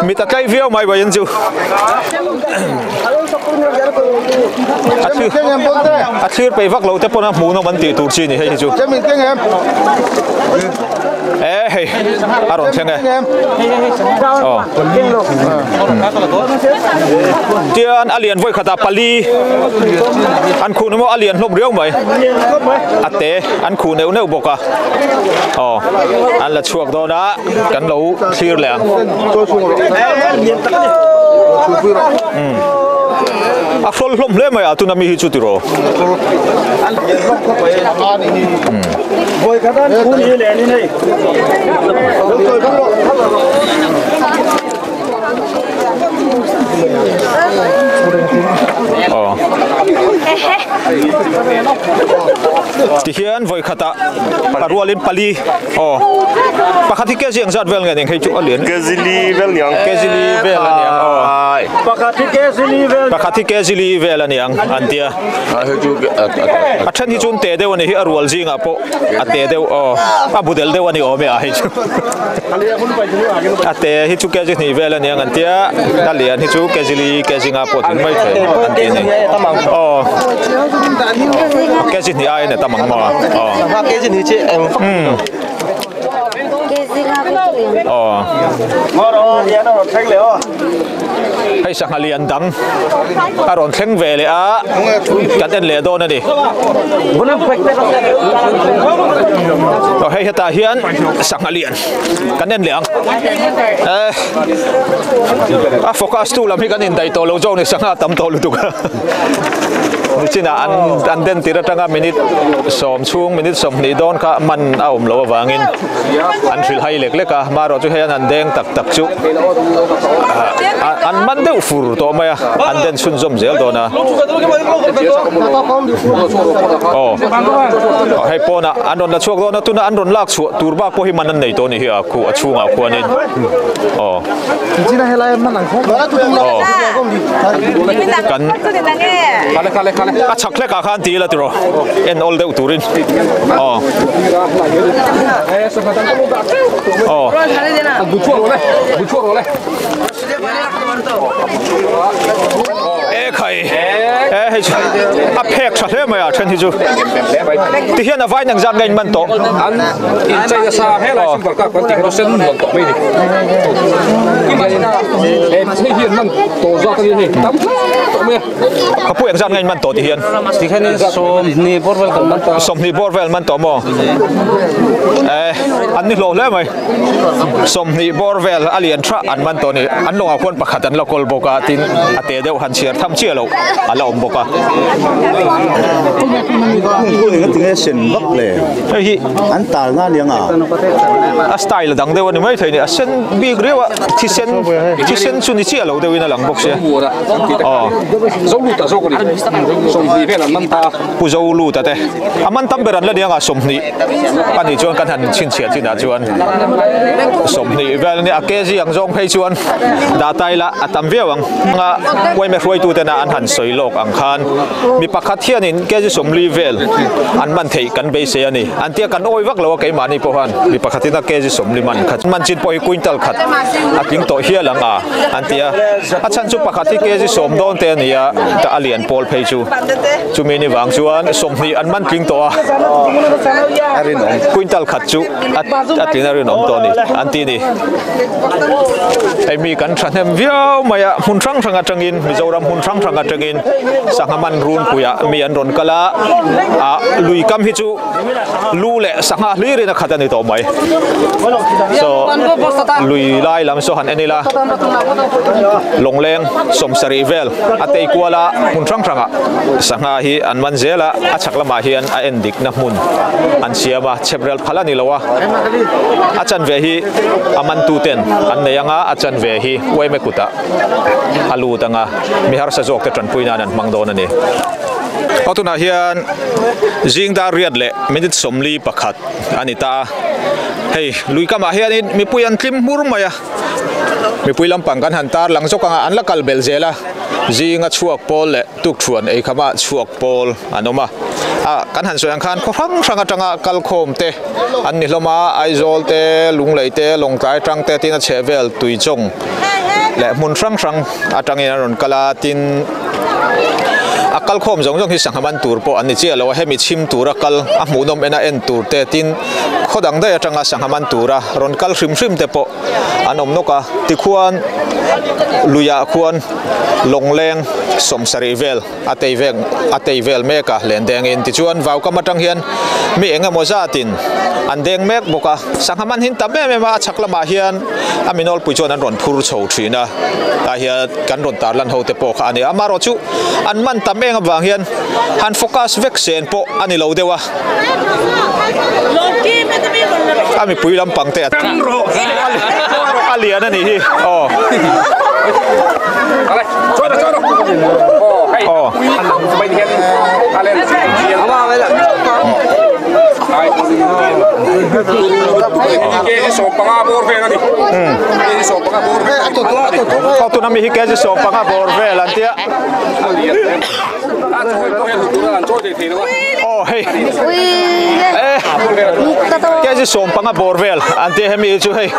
mi ta kai viau mai bayan chu athir pe vak lo te pona mu no man ti tur chi ni hei chu chemin keng em hey aron theng tian alian voi khata pali an khu no alian hlom riau mai ate an khu neu boka an la chuak do na kan lo clear le a rol hlom hle mai atuna mi hi chu tiro voi kadan ku ni le ni nei ti hian voi khata parualin pali pakhati ke jeng zat vel ngen hei chu alien Kezili vel nyang aniang pakhati ke zili vel aniang antia a then hi chun te deu ani hi arwal jinga po a te deu a budel deu ani ome a hi chu a te hi chu ke jini vel aniang antia dalian hi chu ke zili ke jinga po tin mai the anti ni ke jini ai ne tamang ma ke jini che moro ya no thek le hay sang alian dang aron thleng ve le a kan en le do na ni hay heta hian sang alian kan en leang a focus tu lam hi kan in dai to lo jo ni sanga tam to lu tu ka china an den tira tanga minute som chung minute som ni don ka man a lo wangin an thil hai lek leka maro chu hian an deng tak tak chu an man deu fur to maya an den sun zom zel dona hay pona an ron la chuak dona tuna an ron lak chu turba ko hi manan nei to ni hi a khu a chunga khuanin china helai man ang khom kan khale a chakle ka khan ti la tiro en ol deu turin khai a phek tha hle mai a then hi chu ti hian a vai nang zat ngain man to an in chai sa he la sim ka kon ti ro sen mon to mai ni e hian man to za ka ni tam to me ka pu ang zat ngain man to ti hian ti khani som ni borvel man to mo an ni lo hle mai som ni borvel alian tra an man to ni an longa khon pakhat an lokol boka tin ate deu han chiar tham chia lo ala om boka ku ni tinge sen bak le hi an tal na liang a style dang deu ni mai thai ni a sen big rewa thi sen chu ni chia lo deu ina lang box ya zo lu ta zo ko ni som ni ve lan man ta pu zo lu ta te aman tam beran la nianga som ni pani chuan kan han chin chia chin a chuan som ni vel ni a ke ji ang jong phei chuan da tai la atam viawang nga wai me roi tu te na an han soi lok ang khan mi pakhat hian in ke ji som li vel an man thei kan be se ani an tia kan oi vak lo ke mani po han mi pakhatina ke ji som li man khat man chin poi quintal khat a king to hia lang a an tia a chan chu pakhati ke ji som don te nia ta alian pol phei chu mi ni wang chuan som ni an man king to a arin quintal khat chu at tin arin om to ni an ti ni ai mi kan thanem viau maya hun thang thanga tangin mizoram hun thang thanga tangin sangaman run puya mi an ron kala a lui kam hi chu lu le sanga hli na khatani to mai so lui lai lam so han enila longleng som sari vel atei kuala hun thang thanga sanga hi an man zela a chaklama hian a endik na mun an siama chebral phalani lawa achan ve hi aman tu ten an neyanga achan ve hi wai me kuta alu tanga mi har sa jok te tran puina nan mangdon ani atuna hian jingda riat le minute somli pakhat anita hei lui kama hian in mi puyan tlim murmaya mi puilam pangkan hantar lang jokanga an la kalbel zela jinga chuak pol le tuk thuan ei khama chuak pol anoma kan han soyang khan ko rang ranga tanga kal khom te an ni hloma aizol te lunglei te longkai tang te tin a chevel tui chong le mun rang rang atangin ron kala tin a kal khom jong jong hi sanghaman tur po ani che lo hemi chim tura kal a munom ena en tur te tin khodang da atanga sanghaman tura ron kal hrim hrim te po anom noka tikhuan luya khuan longleng somsari vel atei vel meka lendeng in ti chuan vau kamatang hian mi enga mozatin andeng mek boka sanghaman hin tabe me ma chaklama hian aminol puichon an ron phur chho thina ta hian kan ron tar lan ho te po kha ani amaro chu an man tameng awang hian han focus vaccine po ani lo dewa ami puilam pangte alian ani hi Bây giờ lên cái số bằng bor về này, cái số bằng bor về, tu nami hi cái số bằng bor về lan tia, hey, cái số bằng bor về, anh tia hem yêu chú hey,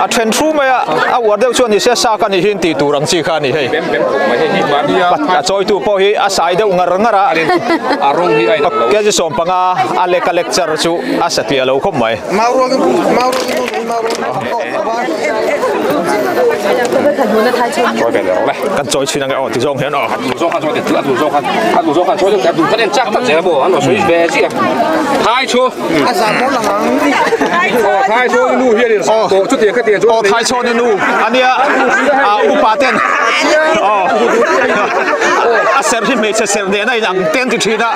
trend through mày à vợ đều chọn đi xe xa cái này hin tì tu răng chi cái này hey, chơi tu po hi asai đều ngar ngara, cái số bằng alek lecture chu asati alo khom mai kan choi china ga ti jong hian tu zong choi được tu cái chắc tắt sẽ bộ nó suy về gì hai chu hai chu nu here đi bộ chút tiền cái tiền chu hai chu nu ania upa ten ser hi me ser de na yang ten ti thina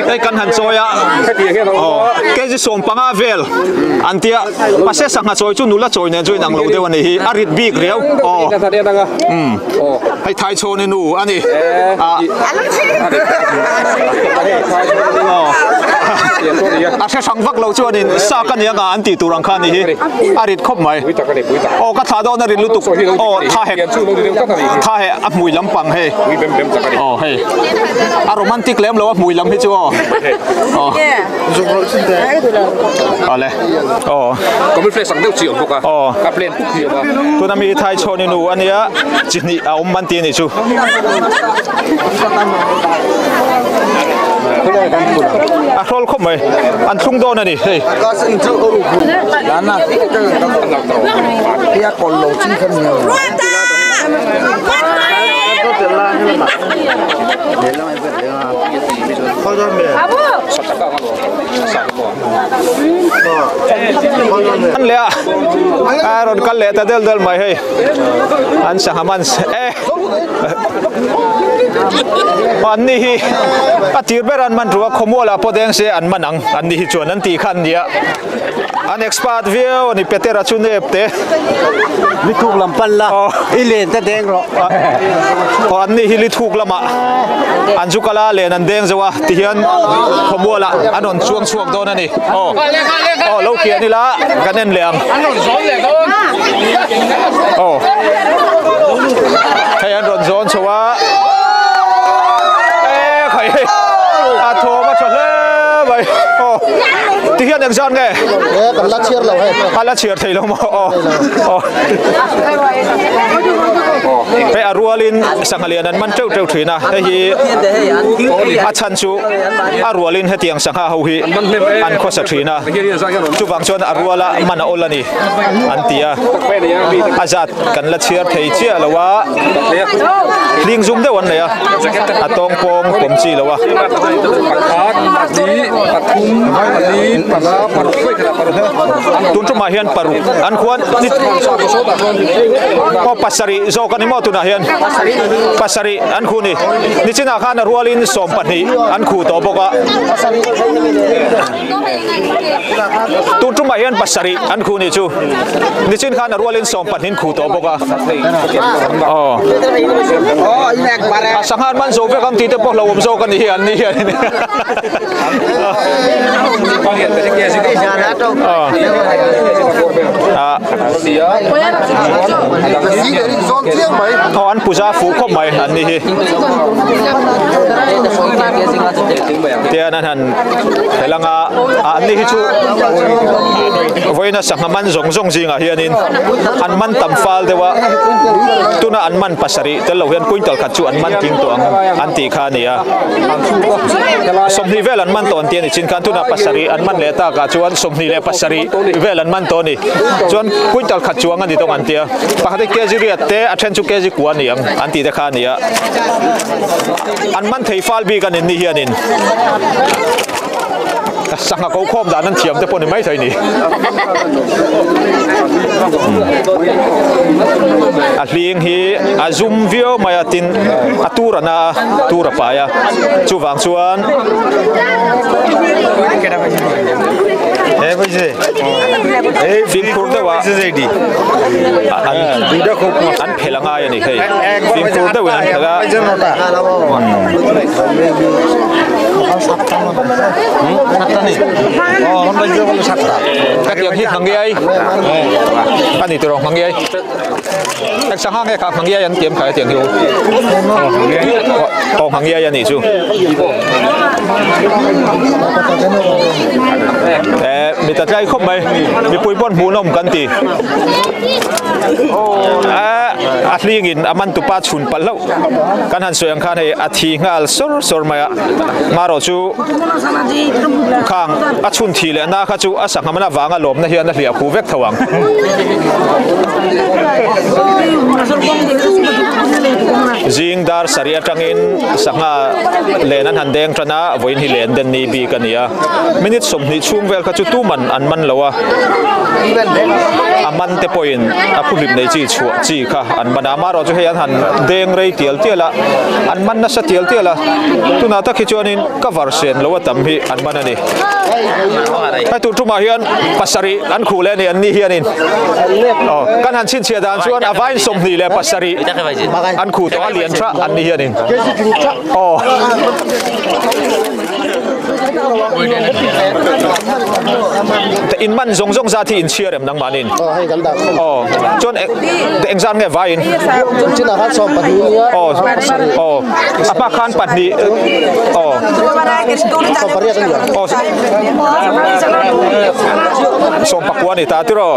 kai kan han choya cái som panga vel antia pase sanga choi chu nula choi ne join ang lo de wani hi arit big reu hai thai cho ne nu ani se sang vak lo chu ni sa kan ya ga anti turang khan ni hi arit khop mai ka tha do na ri lutuk tha he a mui lam pang he he a romantic lem lo mui lam hi chu ale có một sang đều chịu bốc cặp lên bốc chịu tu nami thai cho ni nu ania chini a man ti ni chu a rol khom mai an thung do na ni hey lana ya kon lo chi kan ni an le a ron kal le ta del mai hey an sahaman an ni hi atir beran man ruwa khomola podeng se an manang an ni hi chuan an ti khan dia an expert view ni petera chune te mi thuk lam pan la ilen ta deng ro an ni hi li thuk lama an ju kala len an deng zawa ti hian khomola anon chuang don ani lo kia ni la kanen leang hay an ron zon chawa khai a tho ma chon le bai ti hian exam nge kan la chiar lo he ala chiar thei lo mo pe arualin sangalian an man treu thina hi a chan chu arualin hetiang sangha ho hi an khosa thina chu wang chon aruala mana olani antia azat kan la chiar thei chia lawa ling zum de wan le atong pong pomchi lawa tun tu mahian paru an khuan ko pasari zo kan mo tu na hian pasari an khu ni ni china khan rualin som pani an khu to boka tun tu mahian pasari an khu ni chu ni chin khan rualin som panin khu to boka sanghan man zo ve kam ti te pok lawom zo kan hi an ni hian Thôi anh puja phụ không mày anh đi hi. Tiện anh hẳn phải là anh đi hi chú. Với nó sang man zong gì ngà hiền in anh man tầm phal đấy wa. Tu na anh man pasari tel lâu hiền quên tol khát chú anh man kinh tuang anh tì kha nia. Somni vel anh man ton tiền chín kan tu na pasari anh man leta cả chú anh somni le pasari vel anh man toni. Chú anh quên tol khát chú anh đi tong anh tia. Pakhat ke jiri atte athen chu ke ji kuan niam an ti dekha nia an man thei fal bi kan ni hianin sanga ko khom dan an thiam te pon mai thai ni a hling hi a zoom view mai atin atura na tura pa ya chu wang chuan bây giờ phim phun đó wa anh phải là ngay này khi phim phun đó anh phải là các tiếng hít hàng ghê anh đi từ rồi hàng ghê anh sang hàng ghê khác hàng ghê anh tiêm khai tiếng hiệu còn hàng ghê anh đi chú mình ta trai không mày mình bôi bón mù nông cần tì atli ngin aman tu pa chun palo kan han soyang khan he athi ngal sor maya maro chu khang achun thi le na kha chu asang hamana wanga lom na hian na hlia khu vek thawang jing dar saria tangin sanga lenan handeng trana voin hi len den ni bi kania minute somni chung vel kha chu tu man an man lawa aman te point apulip nei chi chu chi kha an bana maro chu hian han deng rei tial tiala an man na sa tial tiala tuna ta khichuanin cover sen lawa tam hi an man ani ai tu tuma hian pasari an khule ni an ni hianin kan han chin chia dan chuan avain somni le pasari an khu to alian tra an ni hianin in man zong za thi in chia rem nang manin chon exam nge vain china ha som pani apa khan pani som pakwa ni ta tiro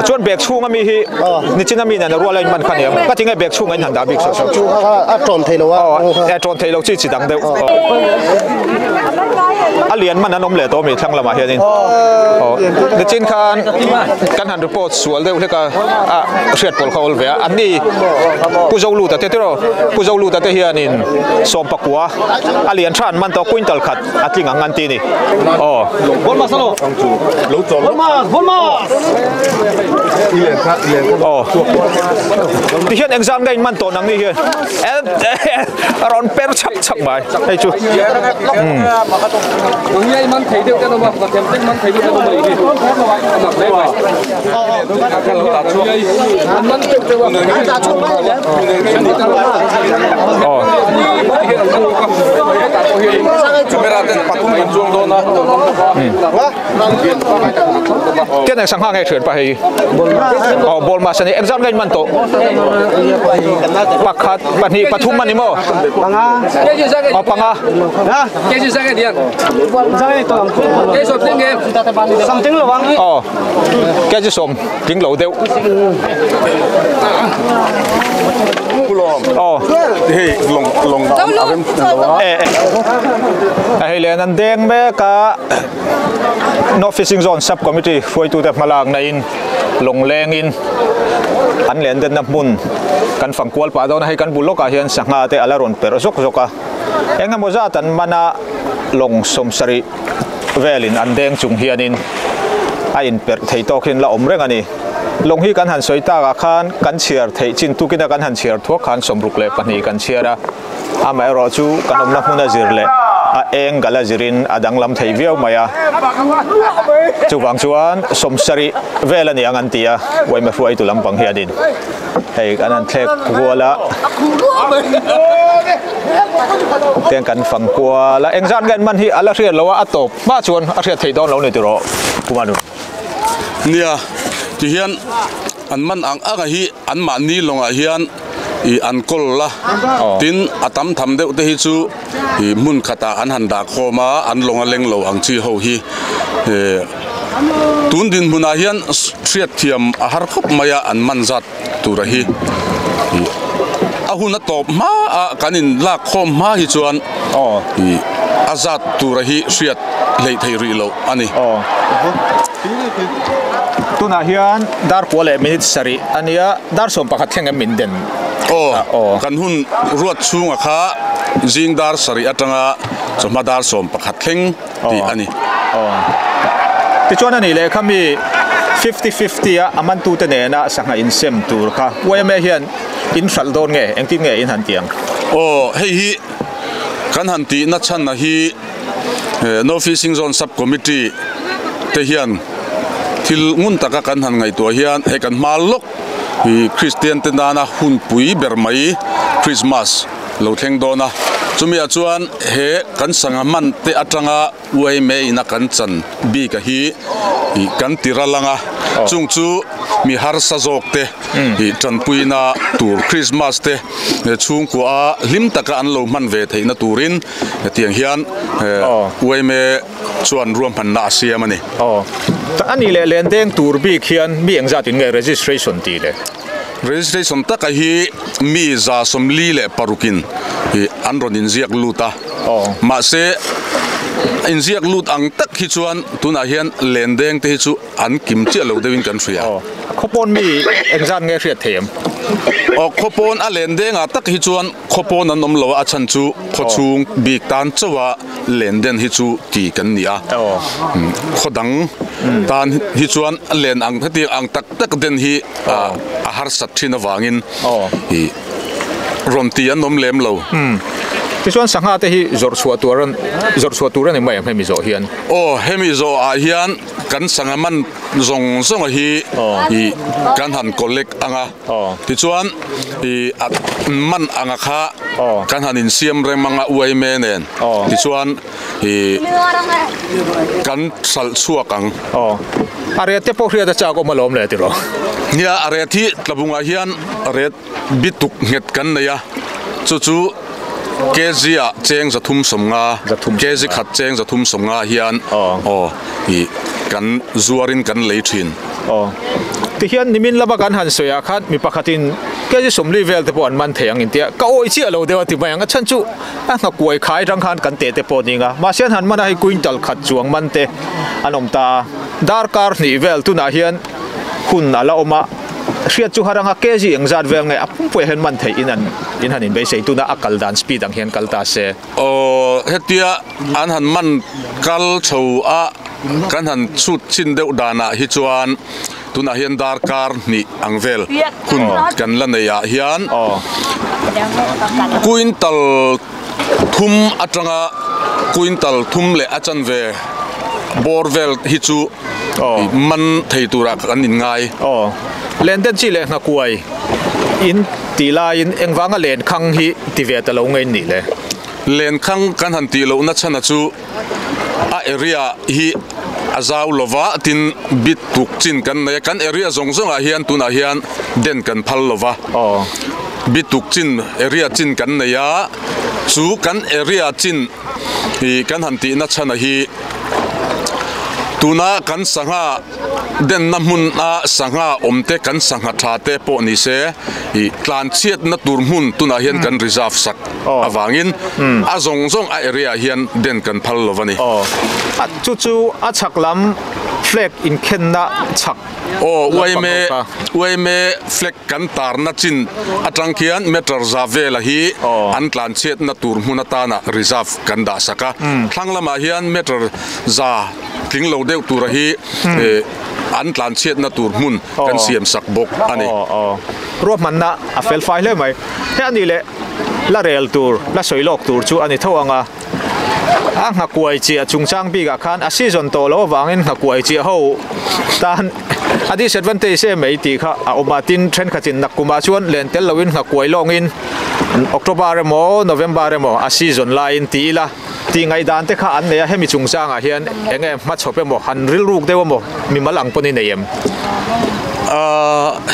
chon bek chunga mi hi ni china mi na ro lai man khan ya ka tinga bek chunga han da bik so chu a tron thelo wa a tron thelo chi chi dang de alian man anom le to mi thlang lama hianin de chin khan kan han report sual de uleka riat pol khaul ve ani puzolu ta te tero puzolu ta te hianin som pakwa alian than man to quintal khat atling angan ti ni bol ma salo lo to bol ma ti hian exam gain man to nang ni hian aron per chak bai ai chu Người man thấy được cái đó mà thêm tích man thấy được cái đó mà gì mặc đấy mà man tích được mà người ta chụp bài đấy cái này sang hàng ngày chuyển phải bol mà sang exam gain man to pakhat pani pathum mani mo panga cái gì sang cái điện cái sộp tiếng game xong tiếng lẩu băng cái gì sộp tiếng lẩu đều hay là anh đeng bé cả no fishing zone subcommittee phơi tu tập malang na in long leng in an len den napmun kan fangkwal pa daw na hay kan bulok a hian sanga te alaron pero zok enga moza tan mana long somsari velin an deng chung hianin a in per thei tokin la omreng ani long hi kan han soita ga khan kan chiar thei chin tukina kan han chiar thuak khan somruk le pani kan chiara amai ro chu kan omna hmuna zirle a eng gala zirin adang lam thei viau maya chu wang chuan somsari velani angan tia waima fuai tu lampang hianin hei kan an thlek wala tiếng cần phẳng qua là anh gian gần man hi ala riết lo atop ba chuan a riết thei don lo ni tiro kumanu nia ti hian an man ang anga hi an ma ni longa hian I an kol la tin atam tham deuh te hi chu I mun khata an han da khoma an longa leng lo ang chi ho hi tun din huna hian thriat thiam a har khop maya an man zat tura hi ahuna top ma kanin la khom ma hi chuan azat tura hi thriat lei thei ri lo ani tuna hian dar pole minute sari ania dar som pakhat thleng min den kan hun ruat chunga kha jing dar sari atanga choma dar som pakhat thleng ti ani ti chuan ani le khami 50-50 a aman tu te ne na sanga in sem tur kha weme hian in hral don nge engtin nge in han tiang hei hi kan han ti na chan na hi no fishing zone sub committee te hian thil ngun taka kan han ngai to hian he kan mal lok hi Christian te dana hun pui bermai Christmas lo thleng dona chumi achuan he kan sanga man te atanga uai me ina kan chan bi ka hi kan tiralanga chungchu mi har sa jok te hi chan puina tur Christmas te chung ko a lim taka an lo man ve theina turin tiang hian uai me chuan ruam han na siamani ta ani le lendeng tur bi khian mi engzatin nge registration ti le registration taka hi mi za somli le parukin hi anron inziak luta ma se inziak lut ang tak hi chuan tuna hian lendeng te hi chu an kim che lo dewin kan thria khopon mi exam nge thria them khopon a lendeng a tak hi chuan khopon an nom lo a chan chu khochung bik tan chawa lenden hi chu ti kan nia khodang tan hi chuan len ang thati ang tak tak den hi a har sat thina wangin hi ronti an nom lem lo ti chuan sangha te hi zor chhuat turan mai hemi zo hian hemi zo a hian kan sangaman zong zong hi kan han collect anga ti chuan man anga kha kan han in siam remanga uai me nen ti chuan kan sal chuakang are te po hria da cha ko malom le ti ro nia are thi tlabunga hian are bituk nget kan na ya chu kezia cheng za thum somnga kezi khat cheng za thum somnga hian hi kan zuarin kan leithin ti hian nimin lama kan han soya khat mi pakhatin kezi somli vel te pon man theyang in tia ka oi chi alo dewa ti mayanga chanchu a nga kuai khai rang khan kan te po ninga ma sian han mana hi quintal khat chuang man te anom ta dar kar ni vel tu na hian hun ala oma riat chu haranga kezi engzat vel ngai apum poi hen man thei in han in be sei tu na akal dan speed ang hian kalta se hetia an han man kal chho a kan han chut chin deuh dana hi chuan tuna hian dar kar ni angvel kun kan la neya hian quintal thum atanga quintal thum le achan ve borvel hi chu man thei tura kan in ngai lenden chi le na kuai in tila in engwanga len khang hi tivet lo ngai ni le len khang kan han ti lo na chana chu a area hi azau lova tin bit tuk chin kan na kan area zong zong a hian tuna hian den kan phal lova bit tuk chin area chin kan na ya chu kan area chin hi kan han ti na chana hi tuna kan sanga den namun a sanga omte kan sanga thate po ni se hi tlan chiat na turmun tuna hian kan reserve sak awangin a zong zong a area hian den kan phal lovani chu a chaklam flag in khenna chak uai me flag kan tar na chin atang khian meter zavela hi an tlan chiat na turmun ta na reserve kan da saka thanglama hian meter za tling lo deuh tur hi an tlan chiat na tur mun kan siam sak bok ani ruap manna a fel fai le mai he ani le la rel tur la soilok tur chu ani thawanga a nga kuai chi a chungchang bi ga khan a season to lo wangin nga kuai chi ho tan a disadvantage se mai ti kha a omatin thren khachin nakuma chuan len tel lowin nga kuai longin October mo November mo a season line ti la ti ngai dan te kha an ne hemi chung changa hian enge ma chope mo han ril ruk dewa mo mi malang poni neem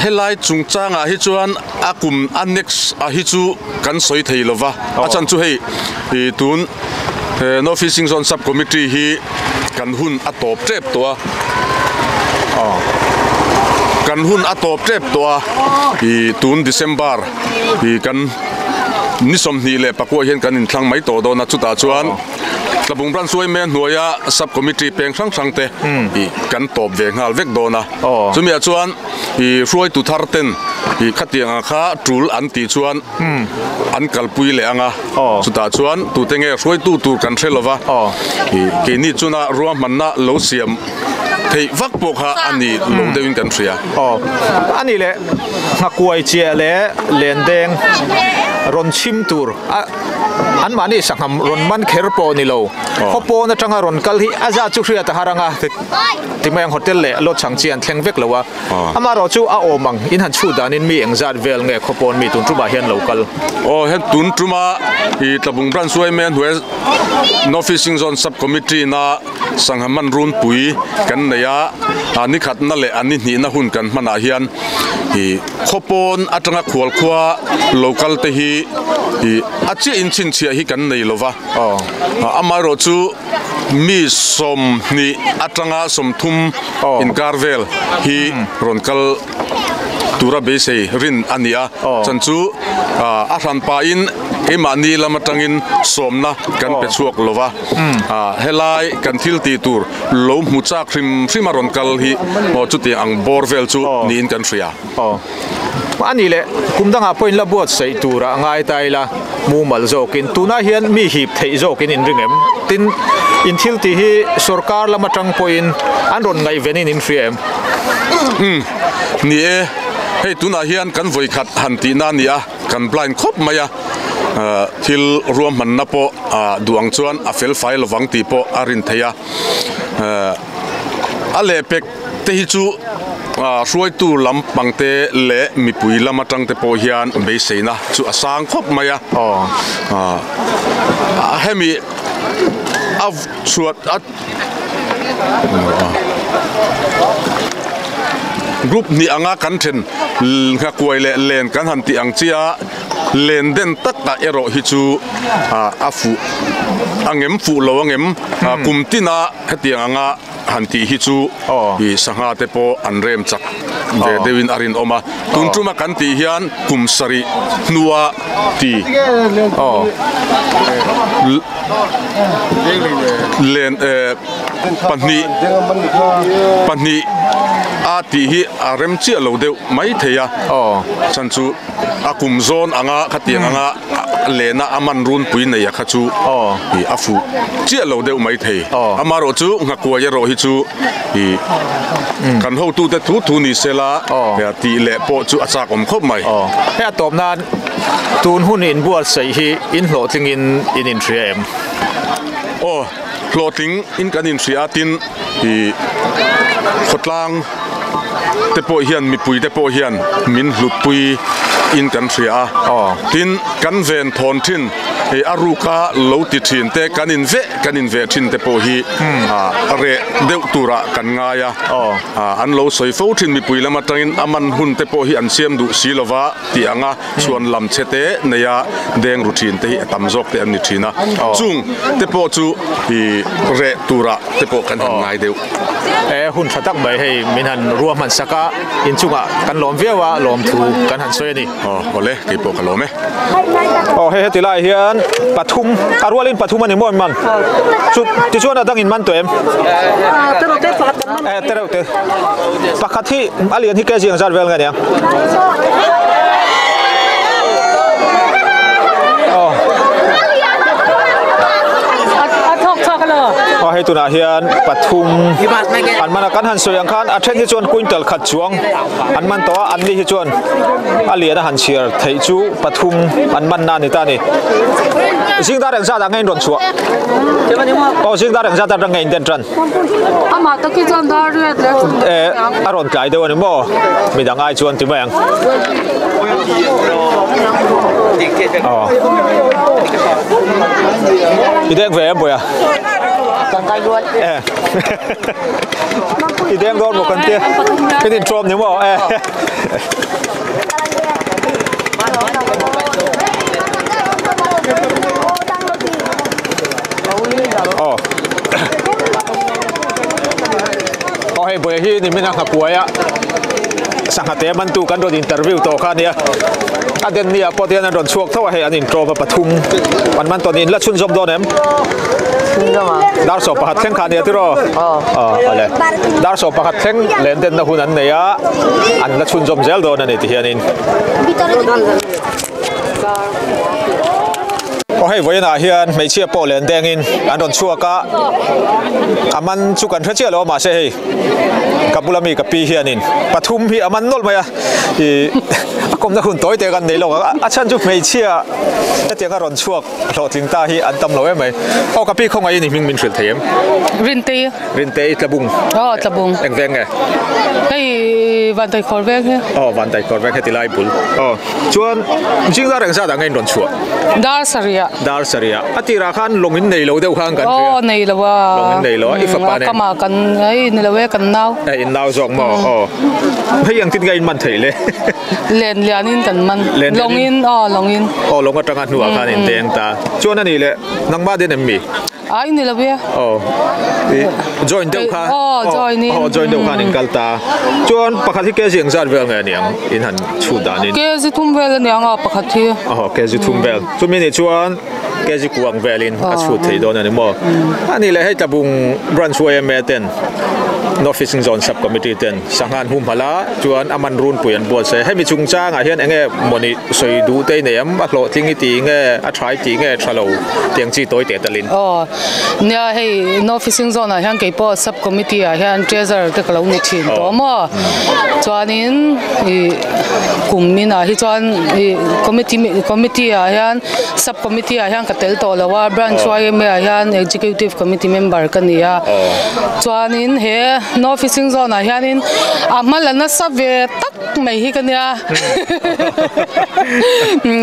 helai chung changa hi chuan akum annex a hi chu kan soi theilova achan chu hei tun no fishing zone subcommittee hi kan hun atop trep to kan hun atop trep to tun December kan nisom ni le pakwa hian kan in thlang mai to do na chuta chuan tlabung bran suai men hnuaia subcommittee peng sang te kan top ve ngal vek do na chumia chuan ruai tu thar ten khatianga kha trul an ti chuan an kalpui le anga chuta chuan tu tenge ruai tu tur kan threlova ke ni chuna ruam manna lo siam thei vak pok ha ani lo dewin kan thria ani le ngakuai che le lendeng ron chim tur an mani sangham ron man kher po ni lo khopo na tanga ron kal hi aza chu khria ta haranga timang hotel le lo changchian thleng vek lowa ama ro chu a omang in han chu danin mi engzat vel nge khopon mi tun truba hian local he tun truma I tlabung bran suai men hwe no fishing zone subcommittee na sanghaman run pui kan neya ani khat na le ani ni na hun kan mana hian khopon atanga khwal khwa local te hi achi in chin chia hi kan nei lova amaro chu mi som ni atanga som thum in karvel hi ronkal tura base rin ania chanchu a ran pa in emani lamatangin somna kan pechuak lova helai kan thil ti tur lo mucha khrim ronkal hi mo chuti ang borvel chu ni in kan ria ani le kumdanga point la bot sei tura ngai taila mumal zokin tuna hian mi hip thei zokin in ringem tin in thil ti hi sarkar lama tang point an ron ngai venin in friem ni e hei tuna hian kan voi khat hanti na nia kan blind khop maya thil ruam man na po duang chuan a fel fai lowang ti po arin theya ale pek te hi chu ruai tu lam pangte le mi pui lama tang te po hian be seina chu asang khop maya hemi av chuat group ni anga kan then nga kuai le len kan han ti ang chia len den tak ta ero hi chu afu angem fu lo angem kumtina heti anga hanti hi chu hi sanga te po anrem chak ve dewin arin oma tuntruma kan ti hian kumsari nuwa ti len pani ati hi arem chi lo deu mai theya chanchu akum zone anga khatiang anga lena aman run pui nei kha chu hi afu chi lo deu mai thei amaro chu ngakwa ya ro hi chu hi kan ho tu te thu ni sela ya ti le po chu achak om khop mai he top nan tun hun in buat sei hi in hlo thing in trem floating in kan in riatin hi khotlang te po hian mi pui te po hian min hlut pui in kan ria tin kan ven thon thin he aruka lo ti thin te kan in ve thin te po hi re deu tura kan nga ya an lo soi fo thin mi pui lama tangin aman hun te po hi an siam du silova ti anga chuan lam chete neya deng routine te hi atam jok te an ni thina chung te po chu hi re tura te po kan ngai deu hun thatak mai hei minhan ruam man saka in chunga kan lom vewa lom thu kan han soi ni ole ke po kalome he tilai hian pathum arwalin pathum ani moi man chu ti chuan adang in man to em te pakhathi alian hi ke jing zar vel nga nia he ngay tu na hian pathum an mana kan han soyang khan a then hi chuan quintal khat chuang an man to an ni hi chuan aliana han chiar thei chu pathum an man na ni ta ni sing da rang sa da ngai ron chu o sing da rang sa da ngai den tran ama to ki chuan da ret le a ron klai de ani mo mi da ngai chuan ti mang idek ve boya tangkai luat idek don mo kan te cái tin trom ni mo hey boy hi ni mina khapuaya sanghate man tu kan ro interview to kha nia aden nia potian ron chuak thawa he an intro pa pathum man ton in la chun job don em dar so pahat thleng kha nia tiro ale dar so pahat thleng len den na hun an neya an la chun job zel don ani ti hianin hey voi na hian mei chia po len deng in an ron chuaka aman chu kan thachia lo ma se hei kapulami kapi hianin pathum hi aman nol maya i akom na hun toy te kan nei lo a chan chu mei chia ta tianga ron chuak lo tling ta hi an tam lo em mai o kapi khong ai ni ming min thil them rin te tlabung tlabung eng veng e hei van tai khor vek he van tai khor vek he tilai bul chuan jing da rang sa da ngai ron chuak dar saria atira khan longin nei lo deuh khang kan nei lo wa longin nei lo ifa pa ne kama kan ai ni lo we kan nau in nau jok mo hei ang tin ga in man thei le len lianin kan man longin longa tanga nuwa khan in teng ta chuan ani le nangba den em mi ai ni lo we join deuh kha join deuh khan in kalta chuan pakhat hi ke jing zar vel nge niang in han chu danin ke ji thum vel niang a pakhat hi ke ji thum vel chumi ni chuan ke ji kuang velin a chu thei don ani mo ani le hei tabung branch way meten no fishing zone subcommittee ten sanghan hum hala chuan aman run puyan bo se hemi chung chang a hian enge moni soi du te nem a hlo thingi ti nge a trai ti nge thalo tiang chi toy te talin nia hei no fishing zone a hian ke po subcommittee a hian treasure te kalo ni thin to mo chuanin i kummin a hi chuan i committee a hian subcommittee a hian katel to lawa branch way me a hian executive committee member kania chuanin he no fishing zone a hianin amalana save tak mai hi kania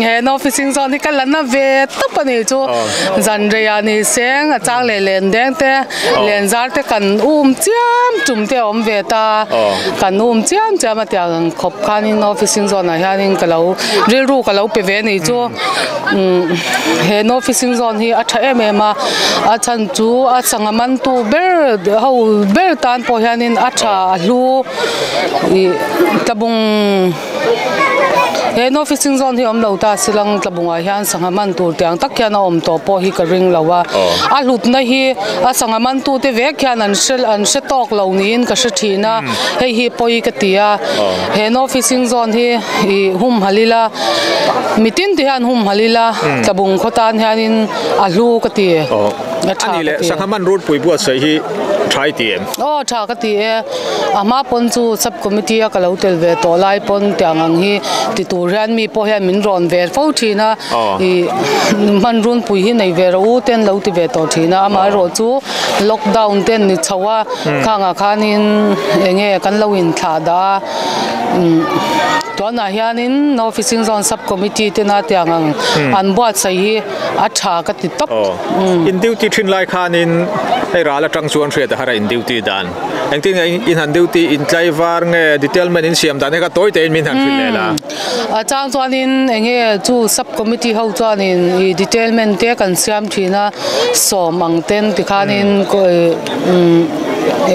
he no fishing zone hi kalana ve tapani chu zanreya ni seng a chang le len deng te len zar te kan chiam chum te om ve ta kan chiam atiang khop khanin no fishing zone a hianin kalau ril ru kalau pe ve ni chu he no fishing zone hi a tha em a chan chu a sangaman tu ber tan po hianin a tha lu i tabung he no fishing zone hi om lo ta silang tlabunga hian sangaman tur tiang tak khian om to po hi ka ring lawa a lut na hi a sangaman tu te ve khian an she tok lo nin ka she thina hei hi poi ka tia he no fishing zone hi i hum halila mitin ti han hum halila tlabung khotan hianin a lu ka ti ani le sangaman road pui bu sai hi try tm tha ka ti ama pon chu subcommittee a kalau tel ve to lai pon tiangang hi ti tur hian mi po hian min ron ve fo thina i man run pui hi nei ve ro ten lo ti ve to thina ama ro chu lockdown ten ni chawa khanga khanin enge kan lo in thla da to na hianin no fishing zone subcommittee te na tiangang an buat sai hi a tha ka ti top in duty thin lai khanin ei rala tang chuan thre da hara in duty dan engting in han duty in driver nge detailment in siam dan ka toy te min han fil lela a chang chuanin enge chu subcommittee ho chuanin i detailment te kan siam thina som ang ten ti khanin ko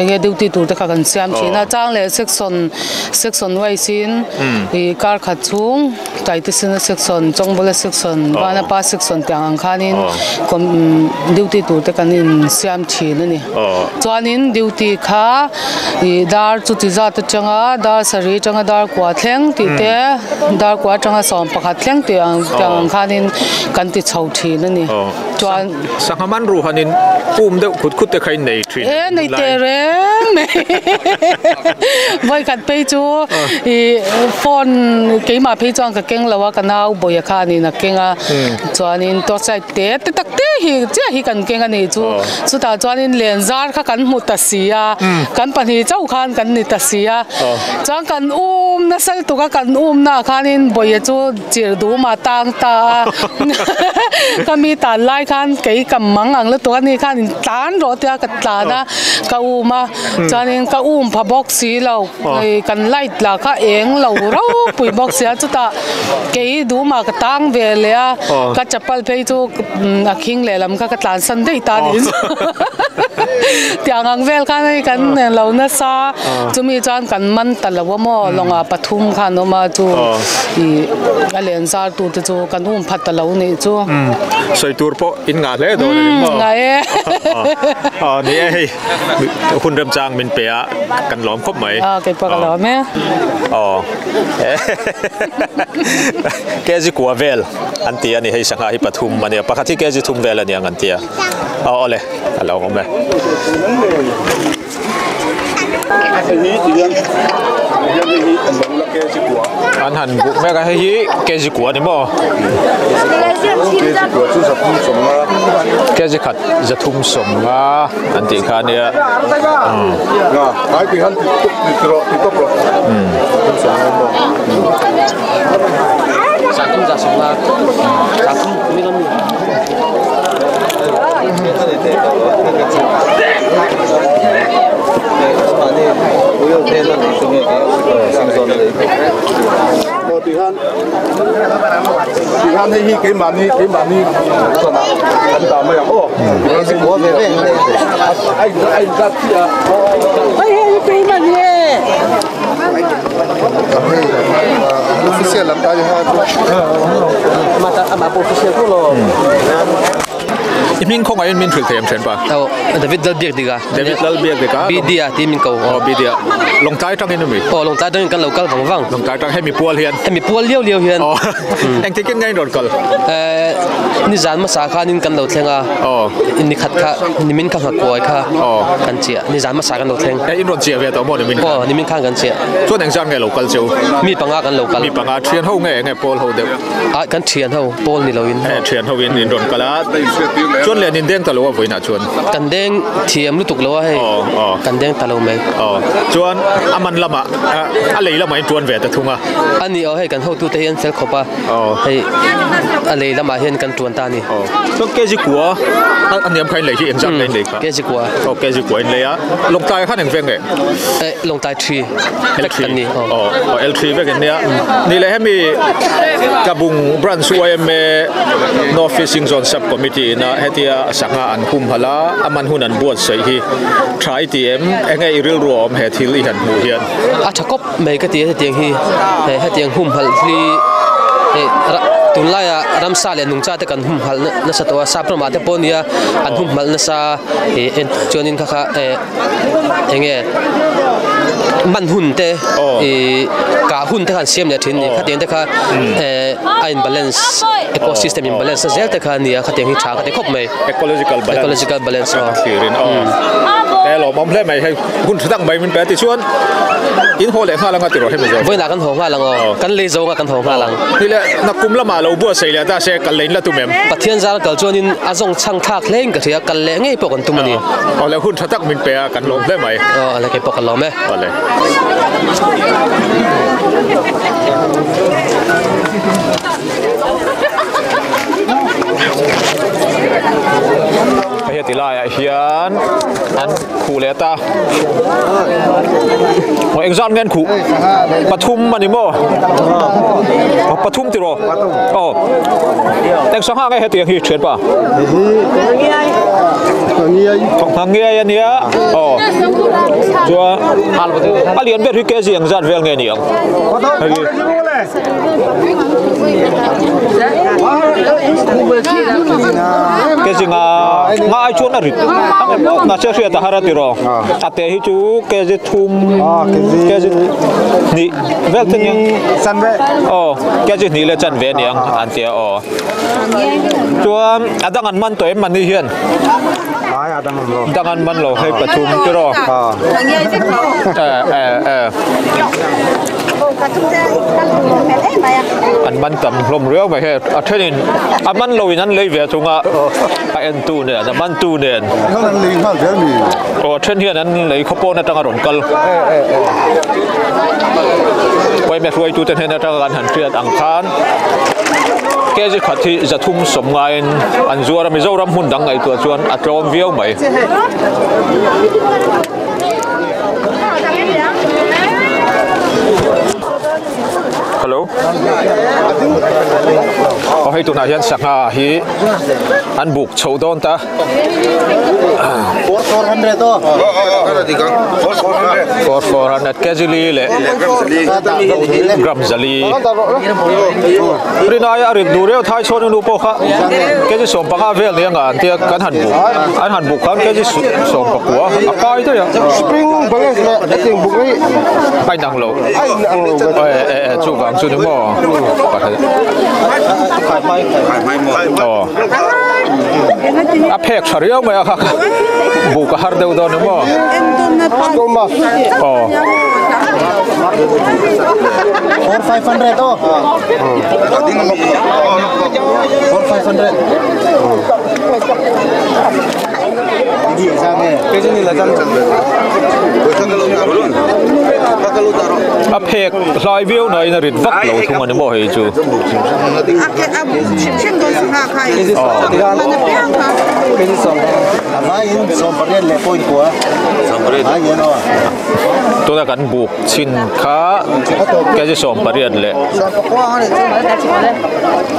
enge duty tur te kha kan siam thina chang le section wise sin I kar kha chung tai te sin section chongbole section bana pa section tyang ang khanin duty tur te kan in siam thina ni chuanin duty kha I dar chu ti za ta changa dar sari changa dar kwa thleng ti te dar kwa changa som pakhat thleng ti ang khanin kan ti chho thina ni chuan sanghaman ru hanin de khut te khain nei thin nei te reng nei voi khat pe chu I phone ke ma pe chang ka keng lawa ka nau boya kha ni na kenga chuanin to sai te tak te hi che hi kan kenga ni chu ta chuanin len zar kha kan mu ta sia kan pani chau khan kan ni ta sia chang kan na sal tu ka kan na khanin boya chu chir du ma tang ta kami ta lai khan ke kam mang ang la to ni khan tan ro tia ka tla na ka ma chanin ka pha box si lo kan light la kha eng lo ro pui box ya chu ta ke du ma ka tang ve le ka chapal pe chu akhing le lam ka tlan san dei ta ni tiang ang vel khan kan lo na sa chumi chan kan man ta lo mo longa pathum khan no ma chu I alen zar tu te chu kan phat ta lo ni chu soi tur po in nga le do ni mo nga e ni ei hun ram chang min pe a kan lom khop mai ke pa ka lo me ke ji kwa vel antia ni hei sanga hi pathum mania pakhathi ke ji thum vel ani ang antia ole alo me anh hành buộc mấy cái gì cái gì của đi mò cái gì khát giật thùng sông à anh chị khá nè cái thì hắn thì tốt rồi sản phẩm giả sử là sản phẩm mấy năm thì hắn hay cái màn đi rồi nào anh tao mới ô cái của về anh ra kia cái màn đi official làm tay ha mà official cũng lo mình không ai mình thử thêm trên ba David Dalbiak diga David Dalbiak diga Bidia team min ko Bidia long tai trong ini mi long tai trong kan local vang long tai trong hemi pual liêu hian anh thấy cái ngay rồi còn ni zan ma sa kha nin kan lo thlenga ni khat kha ni min kha ko kha kan chia ni zan ma sa kan lo thleng in ron chia về tao mo ni min kha kan chia chuan anh sang ngay local chiu mi panga kan local mi panga thian ho ngay pol ho deu kan thian ho pol ni lo in thian ho in ron kala chuan le nin deng ta lo voi na chuan kan deng thiam lu tuk lo he kan deng ta lo me chuan aman lama a lei lama in chuan ve ta thunga ani he kan ho tu te hian sel khopa he a lei lama hian kan tuan ta ni so ke ji kwa anh em khai lấy cái em rằng lấy cái cái gì của cái gì của anh lấy á lồng tai khác hàng ven này lồng tai tree L3 L3 về cái nàyนี่เลยให้มีกระบุงบรันช่วยเม North Fishing Zone Subcommittee นะให้ที่สังหารคุมพละอามันหุ่นอันบวชใส่ที่ try ที่เอ็มเองไอ้เรื่องรวมให้ที่ลิหันหมู่เฮียนถ้ากบไม่ก็ที่ให้เตียงที่ให้เตียงหุ่มพลที่ตุนไล่รำซาเลนุ่งจ้าแต่กันหุ่มพลนั่นสัตว์ว่าซาประมาทแต่ปนเนี่ยอันหุ่มพลนั่นซาจวนนินค่ะเองมันหุ่นเตะกาหุ่นเตะขันเสียมเนี่ยทิ้งนี่ขัดเตียงเตะค่ะimbalance ecosystem imbalanceเซลเตะค่ะเนี่ยขัดเตียงที่ช้าขัดเตียงครบไหม ecological balance แต่เรามองเล่ไม่ให้หุ่นตั้งใบมันแปลติชวนอินโฮเล่ห้าลังก็ติดรถให้ไม่จบวันนักกันหงห้าลังกันเลยโจกันหงห้าลังนี่แหละนักกุมละมาเราบัวใส่แล้วแต่เสกันเล่นละตุ้มเอ็มปัจจัยจานกันจวนนินอาจงช่างทักเล่นกันเถียกันเล่นไงพวกกันตุ้มนี่เอาแล้วหุ่นตั้งมันแปลกันลงได้ไหมอะไรกันพวกกันลงไหมอะไรเฮียติลายเฮียนอันคูเลต้าโอ้ exam ngen khu pathum mani mo pathum tiro tek sanga nge heti hi thret pa ngia ya nia chua alien ber hi ke ji ang zat vel nge ni ang ke ji nga ai chuan na rit na che hria ta hara tiro ate hi chu ke ji thum ke ji ni vel ten yang san ve ke ji ni le chan ve ni ang an tia chua adangan man to em man ni hian dangan man lo hai pathum tiro anh man tầm lom rêu mà hết à thế nên anh man lôi anh lấy về chúng anh tu nè anh man tu nè thế nên anh lấy khóc bông trong rồng cල් quay mẹ quay tu tên hiện trong anh hành triệt ăn khan cái gì khát thì giật thum sầm ngay anh zua ra mấy dâu ram hun đắng ngay tuột chuan à tròn viêu mày hello hay tụi này hiện sáng hi ăn buộc chầu đón ta 400 to 400 kg lệ gram zali ri nai a rik du reu thai chon nu po kha ke ji som panga vel le nga tia kan han buộc kan ke ji som pa kwa a kai to ya spring banges le ting buk ai ai nang lo chu wang chu ni mo a phek thariau mai kha bu ka har deu don mo or 500 to 500 đi ra nghe cái gì là chân a phek lai view này là rit vak lo thung ani mo he chu cái gì xong mai in xong barian le point của ai vậy nó tôi đã gắn buộc xin khá cái gì som barian le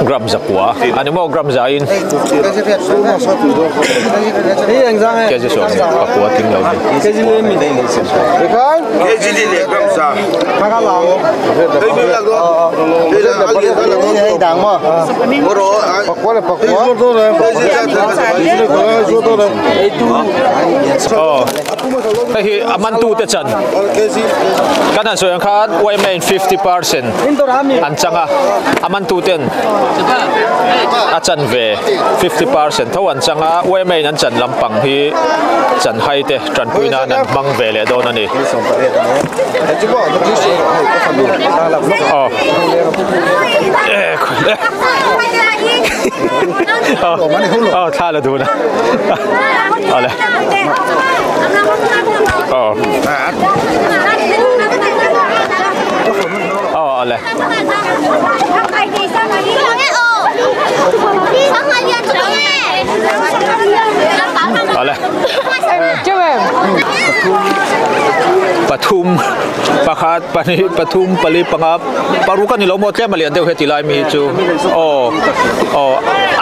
gram giặc quá anh mo gram zain cái gì som quá tiếng lâu cái gì lên mình đây cái gì lên gram sa khai cái lòng đây mình là đó đây là cái đằng mà bố rồi quá là quá cái hi aman tu te chan kan han soyang khan way main 50% an changa aman tu ten a chan ve 50% tho an changa way main an chan lampang hi chan hai te tran puina nan mang ve le don ani tha la du na ale ale ale pathum pakhat pani pathum pali pangap parukan ni lo mo tlem alian deu heti lai mi chu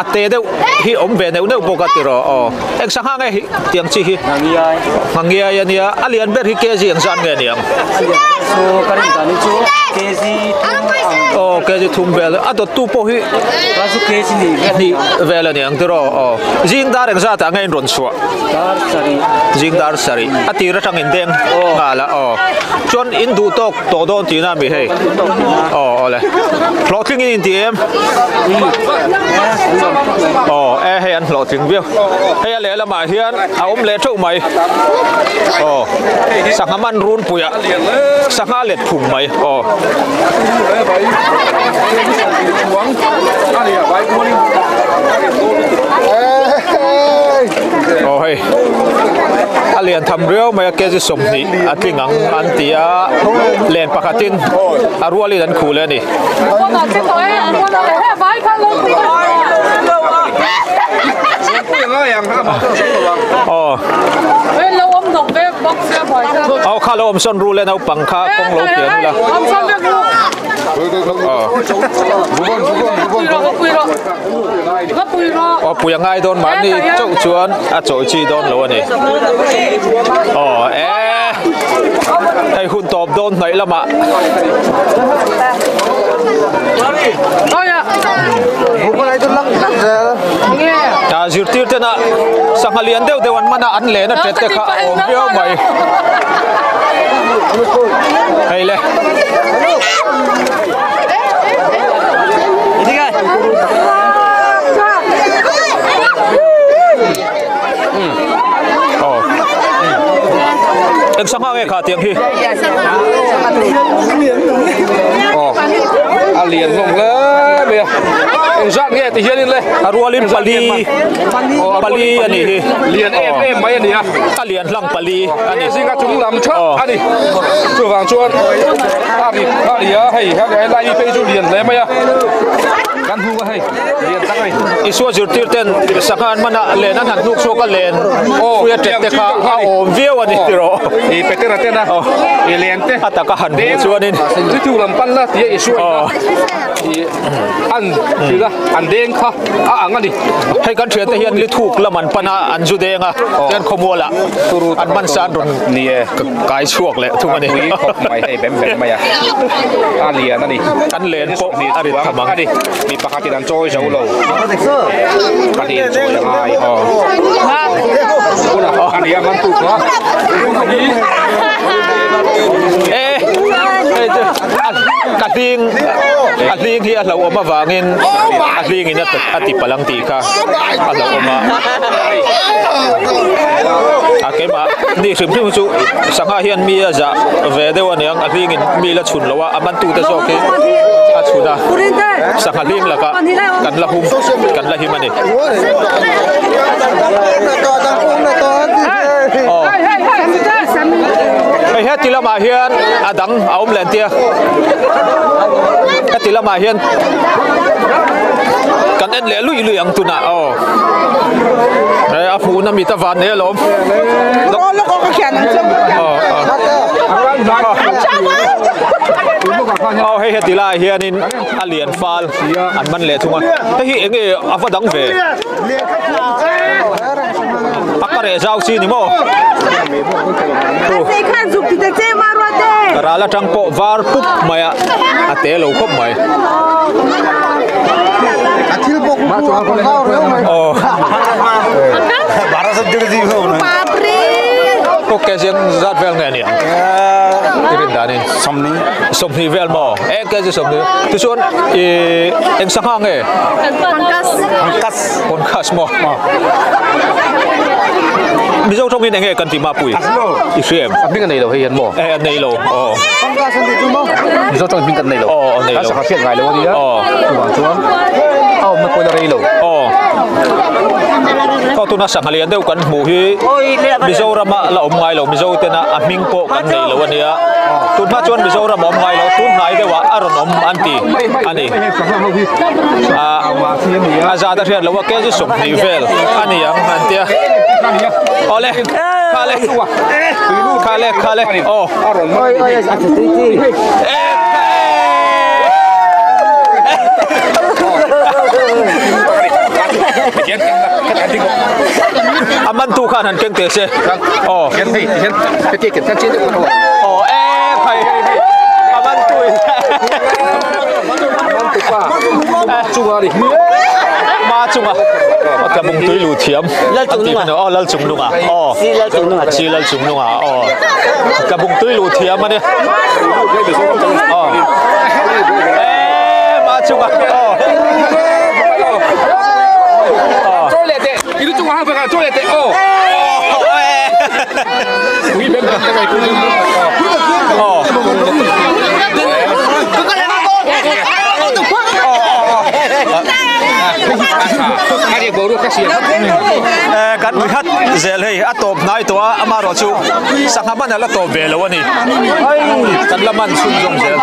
ate deu hi om ve neu neu boka tiro ek sang hang hi tiang chi hi mangia ya nia alian ber hi kg ang san nge niang so karin tani chu kg kg thum bel adot tu po hi rasu kg ni vel niang tiro jing dar ang za ta ngai ron suwa dar sari jing dar sari atira tang in deng ngala chon in du tok to don ti na mi he ole floating in tm he an floating view he le la ma hian a le thau mai sangaman run puya sanga let phum mai hey alian tham reu mai ke ji som ni atlingang antia len pakatin arwali dan khule ni lâu ông đọc về bóc xe phải ao khá lâu ông son ru lên ao bằng khá công lâu tiền là ông son về luôn puya ngay don mà ni châu chuan châu chi don lâu này hay hun top don này là mà dưa tiêu thế na sang halian đều đều ăn mana ăn lẽ na chết thế khá ôm béo mày hay lẽ em sang hàng khá tiếng hi liền không lẽ bây em dọn nghe thì hiền lên arualim pali anh đi liền em mấy anh đi à liền lăng pali anh đi xin các chúng làm chợ anh đi chùa vàng chuột anh đi hay lại đi phê liền lấy mấy à căn thu hay liền tăng này isua zir tir ten sakan mana len an han nuk so ka len kuya tet te kha a om viu ani tiro i petera tena i lente ataka han bu chuanin tu lam pan la ti isua an tira an deng kha a angani hei kan thria te hian li thuk laman pana an ju denga ten khomola an man san ron ni kai chuak le thumani mai hei bem maya a lian ani an len po ari thamang ani mi pakati dan choi zo lo ani choi ai ani ya man tu ko ating hi alaw oma wangin ating ina ati palang tika alaw oma akema ni simsim chu sanga hian mi za ve dewa niang ating in mi la chun lawa aman tu ta zo ke achuna sanga ling laka kan la hum kan la himani hei heti lama hian adang aum len tia heti lama hian kan en le lui lui ang tuna a fu na mi ta van ne lom lo ko ka khian ang chung hei heti la hian in alien fal an man le thunga hi enge avadang ve akare zau chi ni mo rala tang po var pup maya ate lo khop mai athil bok ma chu ko ha re mai bara sa dir di ho na papri ko ke jeng zat vel nge ni tirin danin somni vel mo ke je somni tu son eng sang nge pangkas mo bây giờ trong cái này cần tìm ma bụi, ít xem. Biết cái này đâu hay hiện mỏ. Này đâu. Không ra xem thì chú mông. Bây giờ trong biết cái này đâu. Này đâu. Sao phát hiện ngày đâu đi á? Vàng chuông. Mà coi là đây đâu. Tu na sang halian deu kan mu hi Mizoram la om ngai lo Mizo tena aming po kan nei lo ania tu na chuan Mizoram om ngai lo tu nai dewa aron om anti ani aza da rian lo wa ke ju som ni vel ani yang antia ole khale aron aman tu khan han keng te se hiện cái cái chiến được không thầy aman tu chung đi ma chung cái bung túi lù thiam lal chung nung lal chung nung si lal chung nung cái bung túi lù thiam mà đi ma chung itu cuma apa kan tu lete wih benar kayak itu hari baru kasih kan lihat zel hei atop nai to amaro chu sangaban ala to belo ani kan laman sunjong zel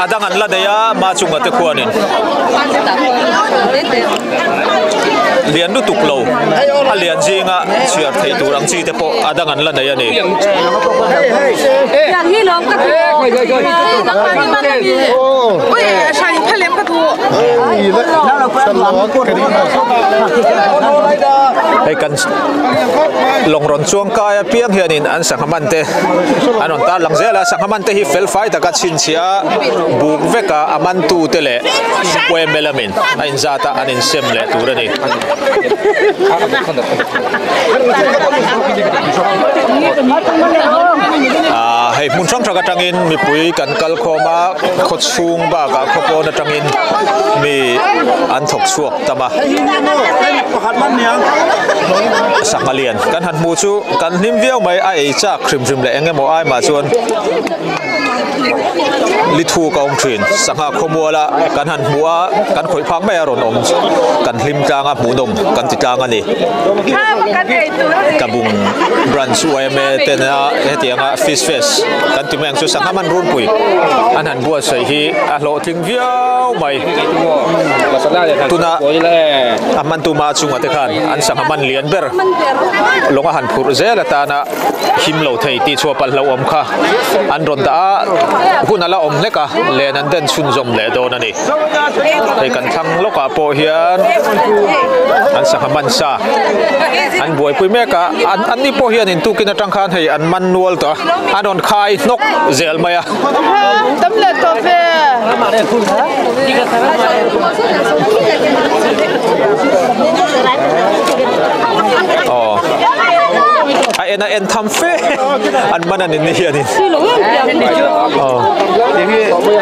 adangan la daya ma chunga te khuanin lian du tuklo alian jinga chiar thei turang chi te po adangan la daya ni yang hi lom ka tu oi sai phalem ka tu ai kan longron chuang kaya piang hianin an sanghaman te anon ta langzela sanghaman te hi fel fai taka chin chia buk veka aman tu te le we melamin ain zata anin sem le turani hei mun chang thaka tangin mi pui kan kal khoma khot sung ba ka khopo na tangin mi an thok chuak tama sakalian kan han mu chu kan hnim viau mai a ei cha khrim khrim le engemaw ai ma chuan lithu kaung thin sangha khomuala kan han hua kan khoi phang mai ron om kan hlim tanga munom kan ti tanga ni kabung branch uame tena hetianga fish fest kan ti meng chu sangha man run pui an han bua sei hi a lo thing viau mai tuna aman tu ma chunga te khan an sangha man lian ber longa han phur zela ta na him lo thei ti chopal lo om kha an ron da hunala om leka len an den chun zom le don ani hei kan thang loka po hian an sangha man sa an buai pui meka an ni po hian in tu kin atang khan hei an man nual to anon khai nok zel maya tam le to fe ena en tham fe an manan ni hian in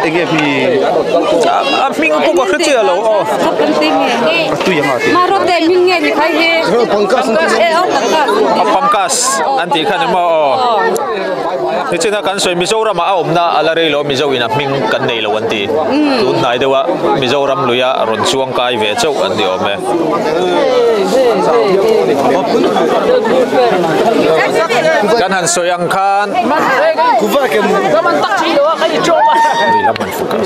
ege pi a ming ko ko khtia lo tu yang ati maro te ming nge ni khai he pangkas anti khan ma ni china kan soi mizoram a omna alare lo mizowina ming kan nei lo anti tun nai dewa mizoram luya ron chuang kai ve chau an di ome kan han soyang khan kuva kem man tak chi lo ka cho ba laman fuka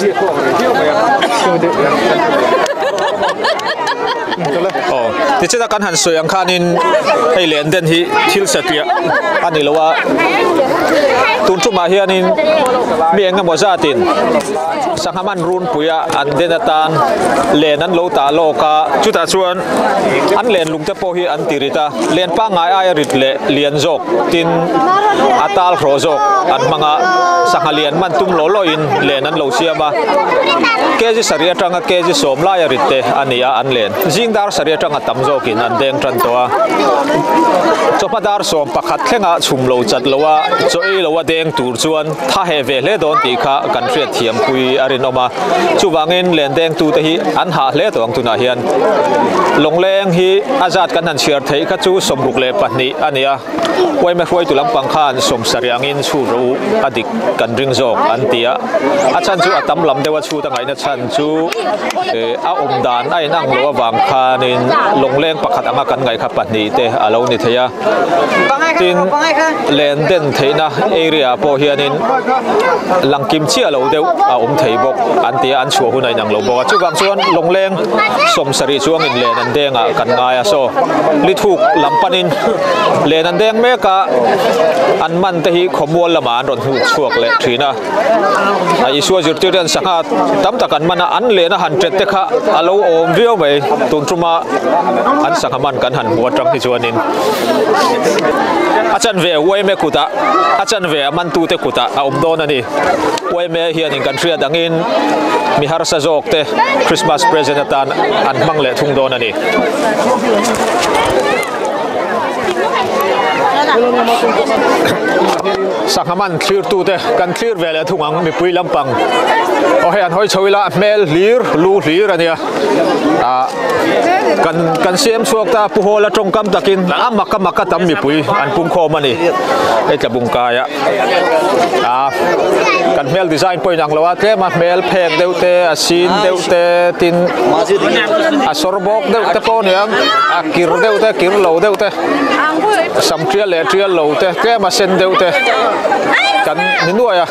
ti china kan han soyang khanin hei len den hi thil sakia ani lowa tun chu ma hianin mi enga mo zatin sanghaman run puya an denatan lenan lo ta loka chuta chuan an len lungte po hi an tirita len pa ngai ai rit le lian jok tin atal khro jok an manga sanghalian man tum lo lo in lenan lo siama keji saria tanga keji somla ya ritte ania an len jingdar saria tanga tamjokin an deng tran towa chopadar som pakhat thlenga chumlo chat lowa choi lowa deng tur chuan tha he ve le don ti kha kan riat thiam pui arin oma chuwangin len deng tu te hi an ha hle tawang tuna hian longleng hi azat kan han chiar thei kha chu somruk le pahni ania poime foi tulam pangkhan som sariangin chu ro adik kan ring jok an tia achan chu atam lam dewa chu ta ngai na chan chu a omdan ai nang lo wang khanin longleng pakhat anga kan ngai kha pahni te alo ni theya tin len den theina area po hianin langkim chi alo deu a thei bok an tia an chua hunai nang lo bo chu wang chuan longleng som sari chuang in len an denga kan ngai a so lithuk lampanin len an deng meka an man te hi khomwal lama an ron hu chuak le thina a isua zirtiran sanga tam takan mana an lena 100 te kha alo om vio mai tun truma an sanga man kan han buat rang hi chuanin achan ve wai me kuta achan ve man tu te kuta a om don ani wai me hian in kan thria dangin mi har sa jok te Christmas present atan an mang le thung don ani sanghaman clear tu te kan clear vele thungang mi pui lampang o hian hoi choila mel lir lu lir ania kan sem chuak ta puhola tongkam takin amaka tam mi pui an pum khom ani etla bungkaya kan mel design point ang lawa te ma mel phek deute asin deute tin asorbok deute po niang akir deute kir lo deute sam trial le trial lo te te ma sen deute kan ninuaya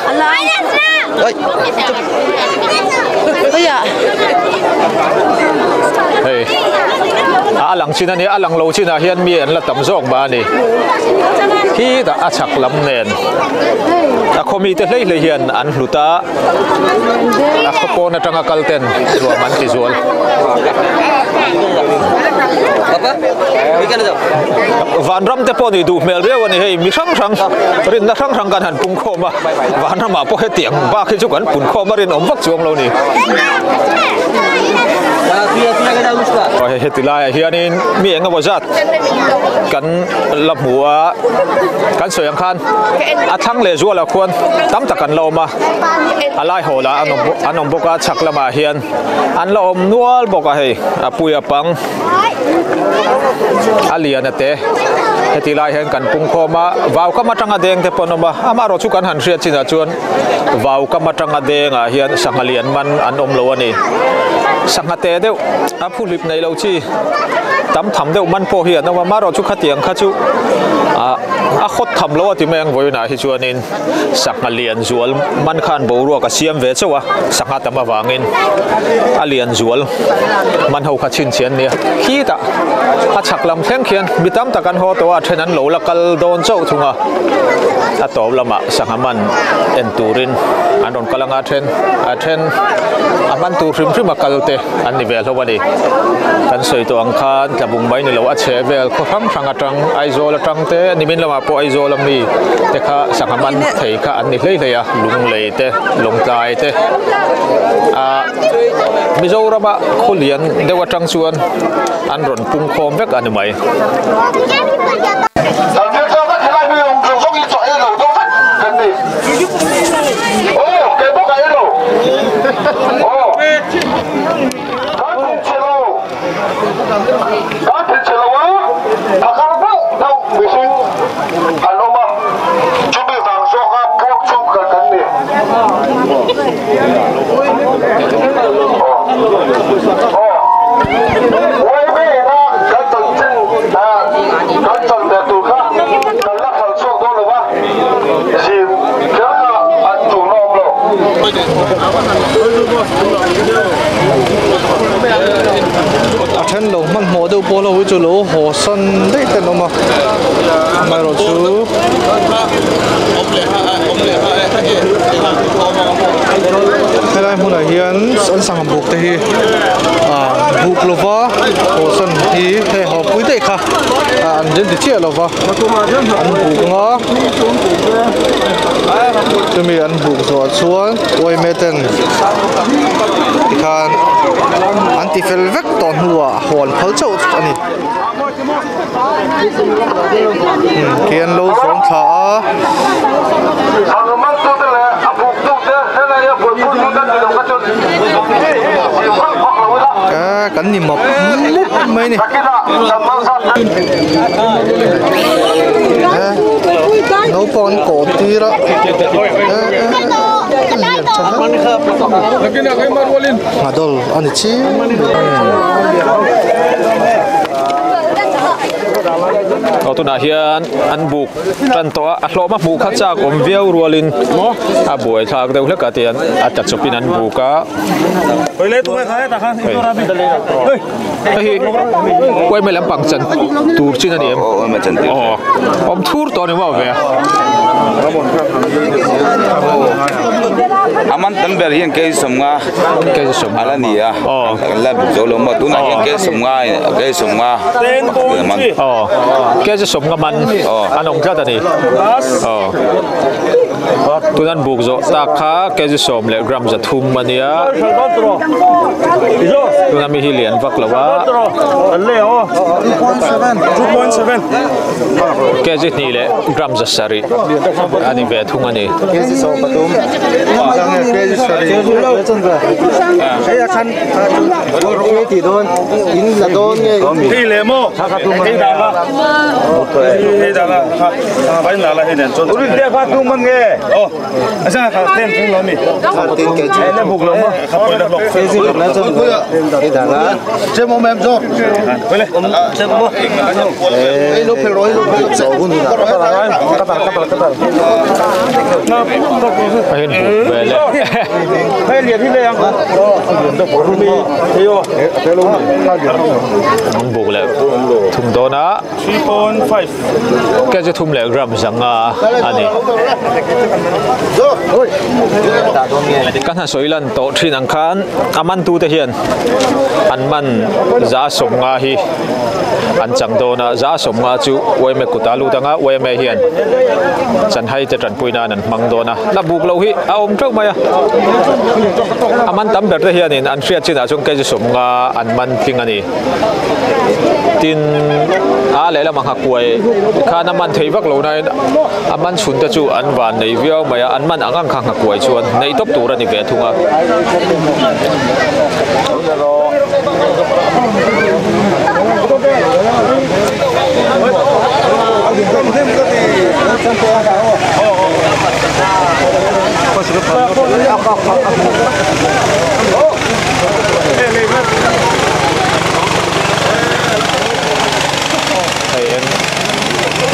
hey alang china ni alang lo china hian mi an la tam zong ba ni hi da achak lam nen a khomi te hlei hlei hian an hluta a khopon atanga kalten ro man ti zual van ram te poni du mel re wani hei mi sang sang rin na sang sang kan han pung khoma van ram ma po he tiang ba khi chu kan pun khoma rin om vak chuang lo ni hetilai hianin mi enga wazat kan lapua kan soyang khan athang le zuala khon tam takan loma alai hola anom boka chaklama hian an lom nual boka hei apuya pang alian ate hetilai hen kan pung khoma waw ka matanga deng te ponoma amaro chu kan han ria china chuan waw ka matanga denga hian sangalian man an om lo ani sangate deu apulip nei lo chi tam tham deu man po hian no maro chu khatiang kha chu a khot tham lo ti meng voina hi chuanin sangalian zual man khan bo ro ka siam ve chawa sanga tama wangin alian zual man ho kha chin chian nia khi ta a chaklam thleng khian mitam takan ho to a thenan lo lakal don chau thunga a top lama sangaman en turin anon kalanga then aman tu rim rim akalte an ni vel howani kan soi to ang khan tabung mai ni lo a che vel ko thang thang atang aizol atang te nimin lama po aizol am ni te kha sangaman thei kha an ni hlei hlei a lung lei te long tai te a mizorama khulian dewa tang chuan an ron pung khom vek an mai Achen lo man mo do polo hu chu lo ho san de te no ma mai ro chu helai mu na hian san sang buk te hi buk lova ho san hi he ho pui te kha an den ti chia lova an buk nga chu mi an buk zo chuan oi meten khan anti fel vek ton huwa hol phal chau ani kian lo song tha kan ni mop mai ni no pon ko tira adol ani chi tu na hian an buk tan to a hloma bu kha chak om viau rualin a buai thak deuh hleka tian a ta chopin an buka toile tu khai ta khan itora bi dale hi koi me lam pang chan tur chin ani em ma chan om thur to ni wa ve aman tan ber hian ke somnga ala ni a la zo lo ma tu na hian ke somnga man ke je somnga man anong kha tani tunan buk zo ta kha ke je som le gram za thum mania tunan mi hilian vak lawa le o 2.7 ke je ni le gram za sari ani ve thung ani ke ji so patum ke ji sari ai khan ke ti don in la don nge thi le mo thi da la bai la la he den chon uri de fa tu man nge oh asa ka ten thung lo ni tin ke chi le buk lo ma khapoi la lok ke chi na chon ke da na che mo mem zo pele che mo lo pe roi lo pe zo gun da Ahin bu bele. hai liệt hi le yang do por mi yo pelo Ang bu le. Thum do na 3.5 cái thum le gram zanga ani. Kan ha soilan to thin ang khan aman tu te hian an man za som nga hi an chang do na za som nga chu wei me kutalu danga wei me hian chan hai te tran puina nan mang do na la buk lo hi a om thau mai aman tam ber te hian in an hriat china chung ke som nga an man thing ani tin a le la mang ha kuai khana man thei vak lo na aman chhun ta chu an van nei viau mai an man angang khang ha kuai chuan nei top tur ani ve thunga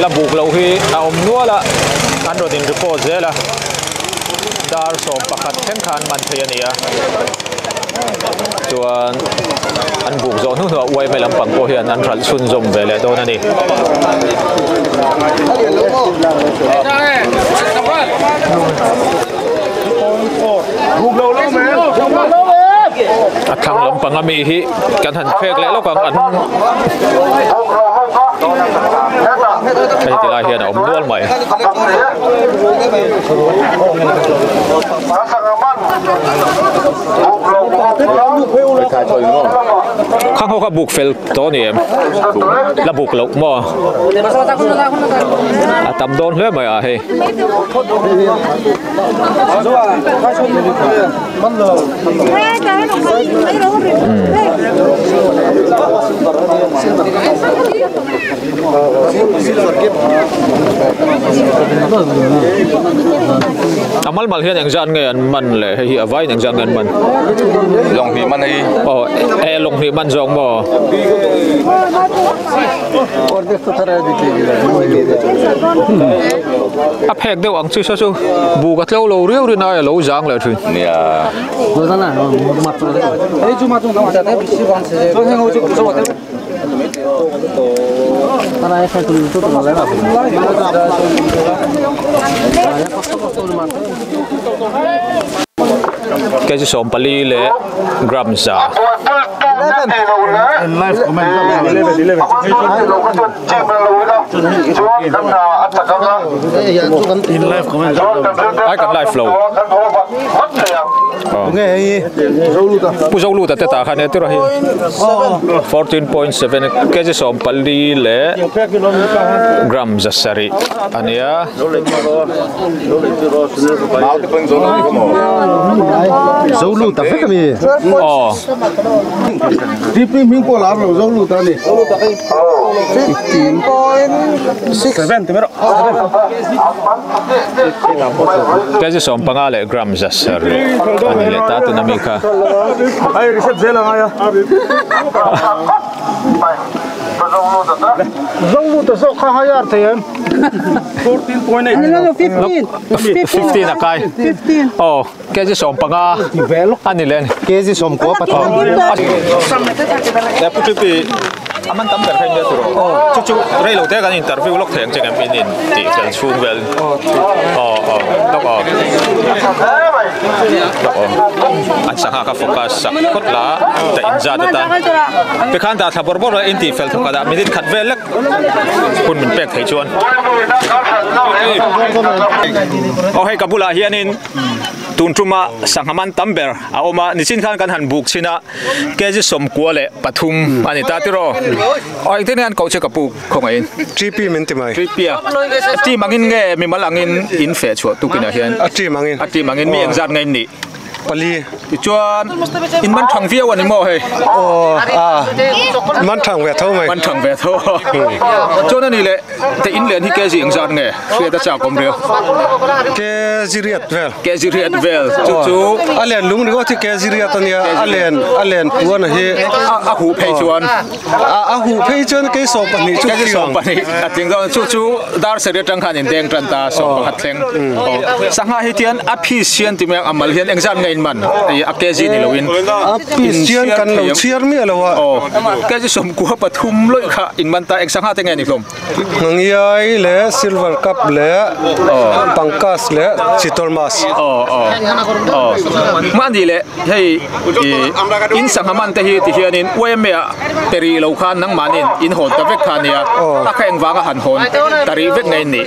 la buk lo hi a om nuala an rodin report zela dar som pakhat khen khan man thei ania chuan an buk zo nu no wai me lampang ko hian an ral sun zom vele don ani buk lo lo me a thang lampang ami hi kan han phek le lo kang an cái thì lại hiện ở ông luôn mày không có buộc phèn to nè em là buộc lộc mò tầm đôn hết mày à hay amal mal hian engjan nge an man le hi avai engjan nge an man long hi man hi long hi man zong mo a phek deuh ang chu chu bu ka tlo lo riu ri na lo jang le thin nia Rồi đó là mặt rồi đấy. Đấy chú mặt chúng ta thấy bị siêu quan sẽ. Tôi thấy ngồi chụp số thế. Này phải tụi nó lấy vào. cái gì som pali le gram sa in live comment 11 in live comment ai kan live flow nghe hi pu zo lu ta te ta khane tiro hi 14.7 cái gì som pali le gram sa sari ania dấu lụt ta phết mi đi pin pin qua lá rồi dấu lụt ta đi 15.7 thế đó cái gì som panga le gram sa sari ani le ta tu namika ai reset zela ngaya dấu lụt ta số khá hay thế em 14.8 15 à kai 15 cái gì som panga ani len cái gì som quá bắt để phụ trách aman tam ber khain betro chu rei lo te kan interview lok theng cheng em in ti fel chung vel lok an sanga ka focus sak khot la ta inja ta pe khan ta thabor bor in ti fel thoka da minit khat vel lek kun min pek thei chuan hay kabula hianin tuntruma sanghaman tamber aoma nichin khan kan han buk china keji som kuale pathum ani tatiro oi tenian coach kapu khongain 3p minti mai 3p ti mangin nge mi malangin in fe chu tukina hian ati mangin mi engzat ngai ni ปลีจวนอินมันทางเวียวันนี้โม่เฮ้ยมันทางเวทเท่าไหมมันทางเวทเท่าจวนนั่นนี่แหละแต่อินเลียนที่แกสิงจานไงเสียแต่จากกรมเรียวแกจิเรียดเวลจู่อะไรลุงหรือว่าที่แกจิเรียดตอนนี้อะไรตัวน่ะเฮหูเพย์จวนหูเพย์จวนแกสอบปนิจุดที่สอบปนิจริงๆจู่ดาร์เสด็จจังขันอินเดียงจันตาสอบหัดเซงสังหารฮิตยันอภิเชียนที่เมืองอัมมาลเฮียนเอ็งจันไงมันอเกจินี่ลวินอภิเชียนกันเราเชียร์มีอะไรวะแกจะสมกัวปฐุมเลยค่ะอินมันตาเอ็งสังหารที่ไงนี่ผมงังยัยเล่ซิลเวอร์คัพเล่ปังกัสเล่ชิตอลมาสมันดีเลยให้อินสังหารมันที่เฮียนินเวเมียเตรีโลคันนังมันอินโหดตะเวกคันเนี่ยถ้าแข่งวางหันโหนตะรีเวกไงนี่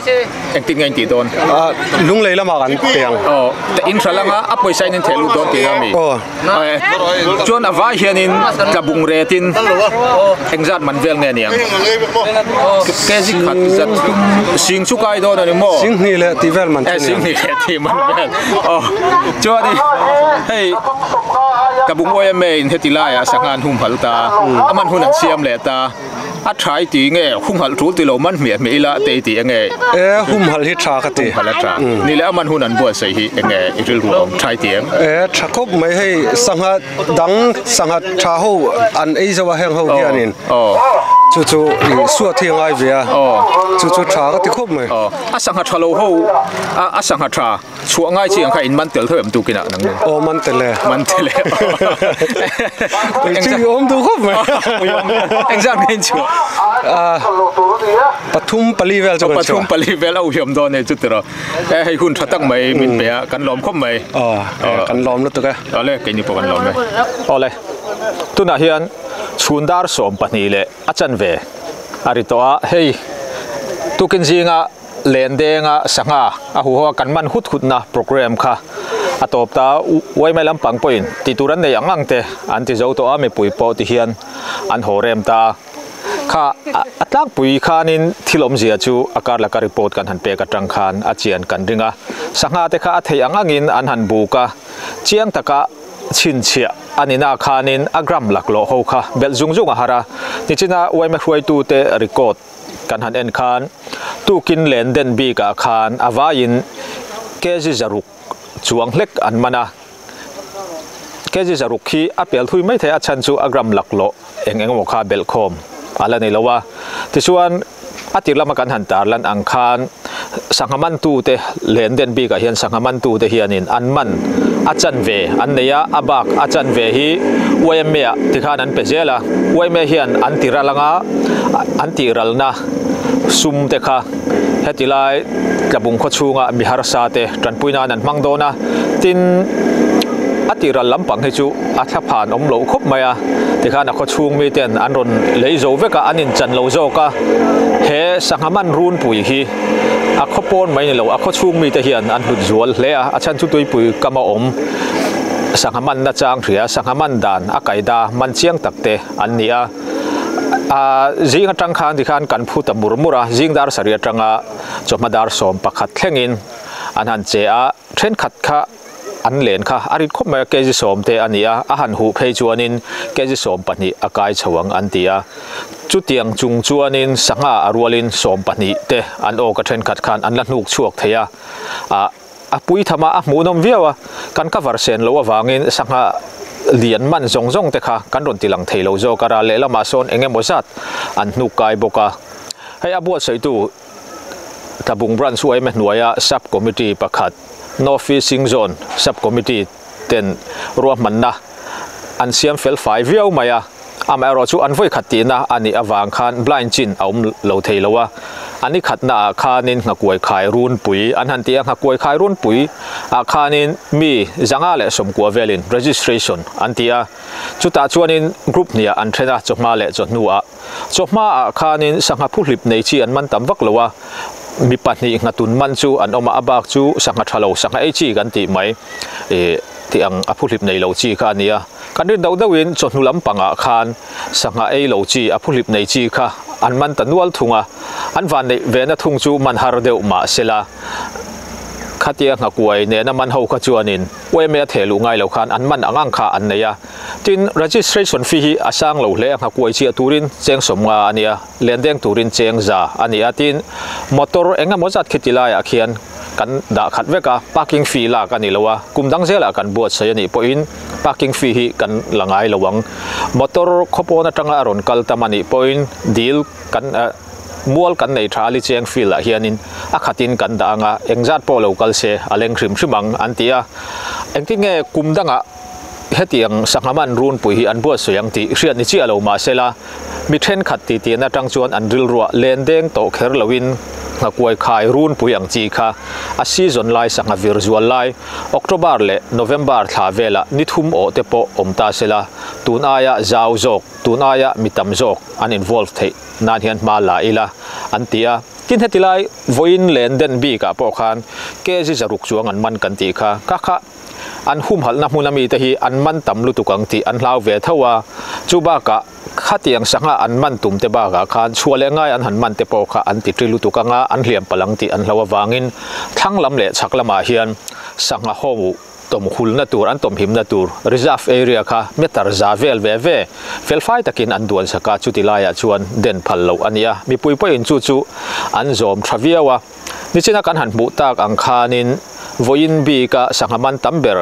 เอ็งติงไงตีโดนลุงเลยละมากันเตียงแต่อินทรัลงะอัปไปใช้นินเทลูโดนตีนามีจวนอวาเฮียนินกระบุงเรตินเอ็งจัดมันเวลเนี่ยแกสิขัดจัดสิงสุกายโดนนี่โม่สิงนี่แหละที่เวลมันสิงนี่แหละที่มันเวลจวนนี่เฮ้ยกระบุงโอเอเมนเฮติลายสังหารหุ่มหัลตามันหุ่นเสียมเลตาอัดใช้ตีเงี้ยหุ่มหัลรู้ตีเรามันเหมียดไม่ละตีตีเงี้ยหุ่มหัลฮิตชากตีหัลชานี่แหละมันหุ่นอันบัวใส่ฮิเงี้ยอิริลรวมใช้ตีชักคบไม่ให้สังหารดังสังหารชาหูอันไอจะว่าแห้งหูเดียนินจู่ๆสัวเทียงไอเวียจู่ๆชาก็ติคบไหมสังหารชาโลหูสังหารชาชัวง่ายจริงค่ะอินมันเตลเท่าผมดูกินอ่ะนั่งมันเตลจริงผมดูคบไหมเอ็งจังเงินชัวปทุมปลีเวลปทุมปลีเวลเอาเหี่ยมโดนเนี่ยจุดเดียวให้คุณทัดตั้งไม่มินเปียกันล้อมคบไหมกันล้อมแล้วตัวแกเอาเลยกินอยู่ปกันล้อมไหมเอาเลยตัวน่ะเฮียนชุนดาร์สอมปนีเลยอาจารย์เวอาริตัวเฮ้ยตุกินจิงะเลนเดงะสังอาหัวกันมันหุดนะโปรแกรมค่ะอาตบตาไว้ไม่ลำปังปอยน์ติตุรันในยังงังเตอันที่เจ้าตัวไม่ปุยปอที่เฮียนอันโหเรมตาข้าอัตลักปุยขานินที่ลมเสียจูอาการละการรีพอร์ตกันหันเปกัดจังคานอาเจียนกันดึงะสังอาเตข้าอัธยังงังอันหันบุกะเจียงตะกะชินเชียอันนี้นาขานินอักรัมหลักโลหค่ะเบลจุงอาหาระนี่จีน่าไว้ไม่ช่วยตูเตรีคอร์ดกันหันเอ็นคานตูกินเลนเดนบีกับคานอาวายินเกจิจารุกจวงเล็กอันมานะเกจิจารุกที่อัปเปิลทุยไม่เทอชันจูอักรัมหลักโลเองโมคาเบลคอมอะไรนี่ละวะที่ส่วนอาทิตย์ละมากันหันตาลันอังคารสังหมันตูเตเลนเดนบีกับเฮียนสังหมันตูเตเฮียนินอันมันอาจารย์เวอันเนียอาบักอาจารย์เวฮีวัยเมียที่ขานันเปเจล่ะวัยเมียเฮียนอันติรัลงะอันติรัลนะซุมเตค่ะเฮติไลกระบุงขชูงะมิฮาร์ซาเตจันปุยนานันมังโดนะตินอาทิตย์ละลำปังให้จูอาทับผ่านอมโลคบมาที่ข้านักขชูงมีเตียนอันรอนเลยโจเวกอันนินจันโลโจกะเฮสังหมันรุนปุยฮีอาขปอนไม่เนี่ยเราอาขชูงมีแต่เฮียนอันดุจวลเลยอาชันทุตุยปุยกำมาอมสังหมันนัดจางเถียสังหมันดานอาไก่ดามันเชียงตักเตอันนี้จิงจังขันที่ขันกันพูดมุรมุระจิงดาร์สเรียจังจบมาดาร์สอมปักขัดเข่งินอันหันเจ้าเทรนขัดข้าอันเลนค่ะอาริคบมาเกจิสอมเตอันนี้อาหันหูเพจวนินเกจิสอมปันนี้อากายชวังอันเดียจุดเตียงจุงจวนินสังอารัวลินสอมปันนี้เตอันโอกระเทรนขัดขันอันละนุกชวกเทียปุยธรรมะหมูนมเวียวกันกัวร์เซนโลวางินสังอาเลียนมันจงเตค่ะกันรนติลังเทโลโจการาเลละมาโซนเองโมซัดอันนุกายบกะให้อาบวชใส่ตู้ตะบุงบรันช่วยแม่หน่วยซับคอมมิตี้ประคัดNorth Fishing Zone Subcommittee เต็นรวมมันนะอันเสียมเฟลไฟวิวมายอามาเราชูอันไว้ขัดตีนะอันนี้อวางคัน blind จินเอาเหลาเทลวะอันนี้ขัดนะคานินหักวยขายรุนปุ๋ยอันหันเตียงหักวยขายรุนปุ๋ยคานินมีจังอาเลสมกัวเวลิน registration อันเตียจุดตาชวนินกรุ๊ปเนี่ยอันเทนะจบมาเลจดนัวจบมาคานินสังหาผู้หลิบในชีอันมันต่ำวักเลวะมีปัญหาหนักตุนมันจูอันออกมาอับจูสังหารทะเลสังหารไอจีกันตีไหมที่อังอภูลิบในโลจีกันเนี่ยกันเรื่องดาวดวินจนนุลำปังอาคารสังหารไอโลจีอภูลิบในจีค่ะอันมันตันวัลทุงอันวันในเวนัทุงจูมันฮาร์เดวมาเสลา khatia ngakuai ne na man ho kha chuanin OMA thelu ngai lo khan an man angang kha an neya tin registration fee hi asang lo hle ngakuai chi turin cheng somnga ania lendeng turin cheng za ania tin motor enga mozat khitila ya khian kan da khat veka parking fee la kan ilowa kumdang zela kan buat sayani poin parking fee hi kan langai lawang motor khopona tanga ron kal tamani poin deal kan mual kan nei thali cheng feel la hianin akhatin kan da anga engjat po local se aleng khrim hrimang antia engtinge kumdanga hetiang sanghaman run pui hi an buat soyang ti rian ni chi alo ma sela mi then khat ti ti na tang chuan an ril ruwa lendeng to kher lawin ngakuai khai run pui ang chi kha a season lai sanga virtual lai October le November tha vela nithum o te po omta sela tunaya zau jok tunaya mitam jok an involved thei nan hian ma la ila antia tin hetilai voin lenden bi ka po khan ke ji zaruk chuang an man kan ti kha ka kha an hum hal na munami te hi an man tam lu tukang ti an hlau ve thawa chuba ka khatiang sanga an man tum te ba ga khan chuale ngai an han man te po kha an ti trilu tukanga an hliam palang ti an hlawa wangin thanglam le chaklama hian sanga homu tom khul na tur an tom him na tur reserve area kha metar zavel ve ve felfai takin an duan saka chutilaya chuan den phal lo ania mi pui poi in chu chu an zom thaviawa nichina kan han bu tak ang khanin voin bi ka sangaman tamber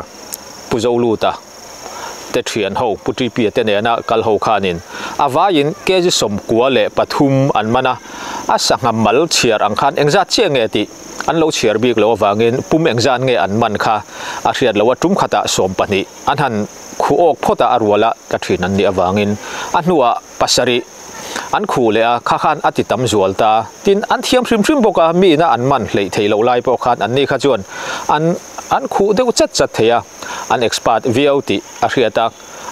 puzoluta te thian ho puti pi te ne na kal ho khanin avain keji som kuale pathum an mana a sangamal chiar ang khan engza chenge ti an lo chiar bik lo wangin pum engzan nge an man kha a riat lo tum khata som pani an han khu ok phota arwala ta thin an ni awangin anua pasari an khu le a kha khan ati tam zualta tin an thiam hrim hrim boka mi na an man hlei thei lo lai po khan an ni kha chuan an khu deu chat chat theya an expert VOT a riata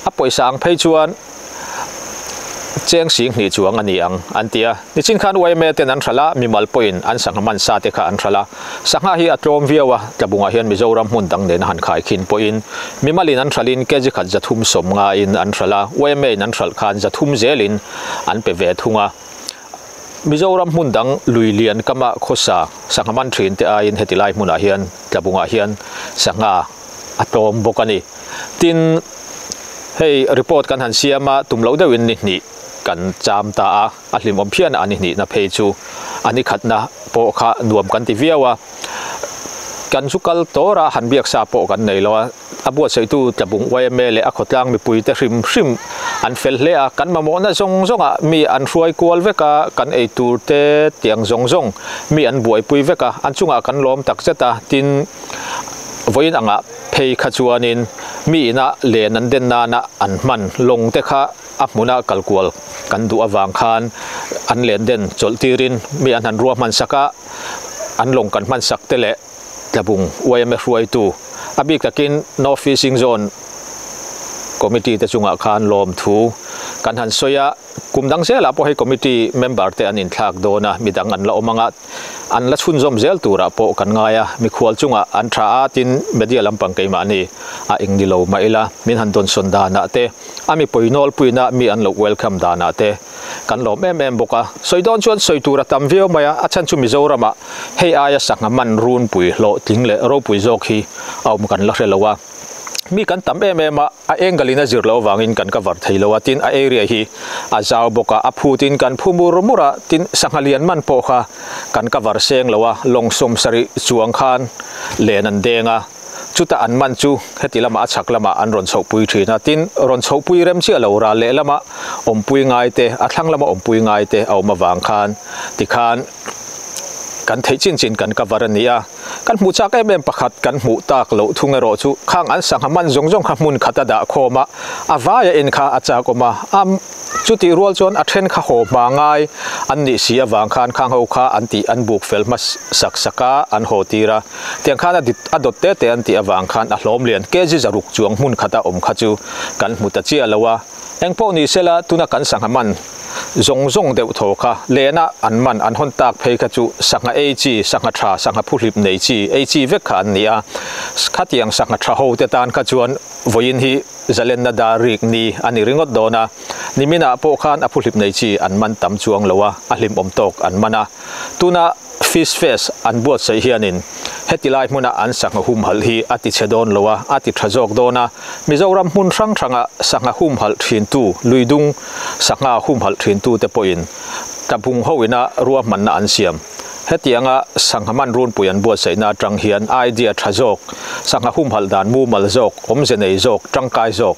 a poisa ang phei chuan cheng sing ni chuang ani ang antia ni chin khan wai me ten an thala mimal point an sangman sa te kha an thala sanga hi atrom viawa tabunga hian mizoram mun dang den han khai khin point mimalin an thalin keji khat jathum somnga in an thala wai me an thal khan jathum zelin an pe ve thunga mizoram mun dang luilian kama khosa sangman thin te a in hetilai muna hian tabunga hian sanga atrom bokani tin hey report kan han siama tumlo dewin ni kan cham ta a hlim om phian ani ni na phei chu ani khatna po kha nuam kan ti viawa kan sukal tora han biak sa po kan nei lo abu sei tu tabung YMA le a khotlang mi pui te hrim hrim an fel le a kan ma mo na zong zonga mi an ruai kwal veka kan ei tur te tiang zong zong mi an buai pui veka an chunga kan lom tak chata tin voin anga phei kha chuanin mi na le nan den na na an man long te kha apmuna kalkual kan du awang khan an len den choltirin mi an han ruwa man saka an long kan man sak tele tabung YMA ruai tu abik takin no fishing zone committee te chunga khan lom thu kan han soya kumdang sela po he committee member te an in thak dona midang an la omanga an la chhun zom zel tura po kan ngaya mi khwal chunga an tha atin media lampang keima ni a ingni lo maila min han don sonda na te ami poinol puina mi an lo welcome dana te kan lom em boka soidon chuan soitura tam veo maya achan chu mizorama hei aya sangaman run pui lo tingle ro pui jok hi aum kan la relowa mi kan tam em a engalina zirlo wangin kan cover thailo atin a area hi a zaw boka a phutin kan phumur mura tin sanghalian man po kha kan cover seng lowa longsom sari chuang khan lenan denga chuta an man chu hetilama a chaklama an ron chho pui thina tin ron chho pui rem chi lo ra le lama om pui ngai te a thanglama om pui ngai te awma wang khan ti khan kan thei chin kan cover ania kan mu cha kai mem pakhat kan mu tak lo thungero chu khang an sanghaman zongjong kha mun khata da khoma awaya in kha acha koma am chuti rual chon a then kha ho mangai an ni sia wang khan khang ho kha anti an buk fel mas saksaka an ho tira tiang khan adot te anti awang khan a hlom lian keji zaruk chuang mun khata om kha chu kan mu ta chi alawa engpo ni sela tuna kan sanghaman zong deuh tho kha lena an man an hon tak phei kha chu sanga echi sanga tha sanga phulip nei chi echi vek kha ania khatiang sanga tha ho te tan kha chuan voin hi zalen na da rik ni ani ringot dona nimina po khan a phulip nei chi an man tam chuang lowa a hlim om tok an mana tuna fish face an buat sei hianin hetilai hmuna an sanga hum hal hi ati chedon lowa ati thajok dona Mizoram hmun rang ranga sanga hum hal thin tu luidung sanga hum hal thin tu te poin tabung hoina ruwa manna an siam hetianga sanghaman run puyan buat sei na tang hian idea thajok sanga hum hal dan mu mal jok omjenei jok tangkai jok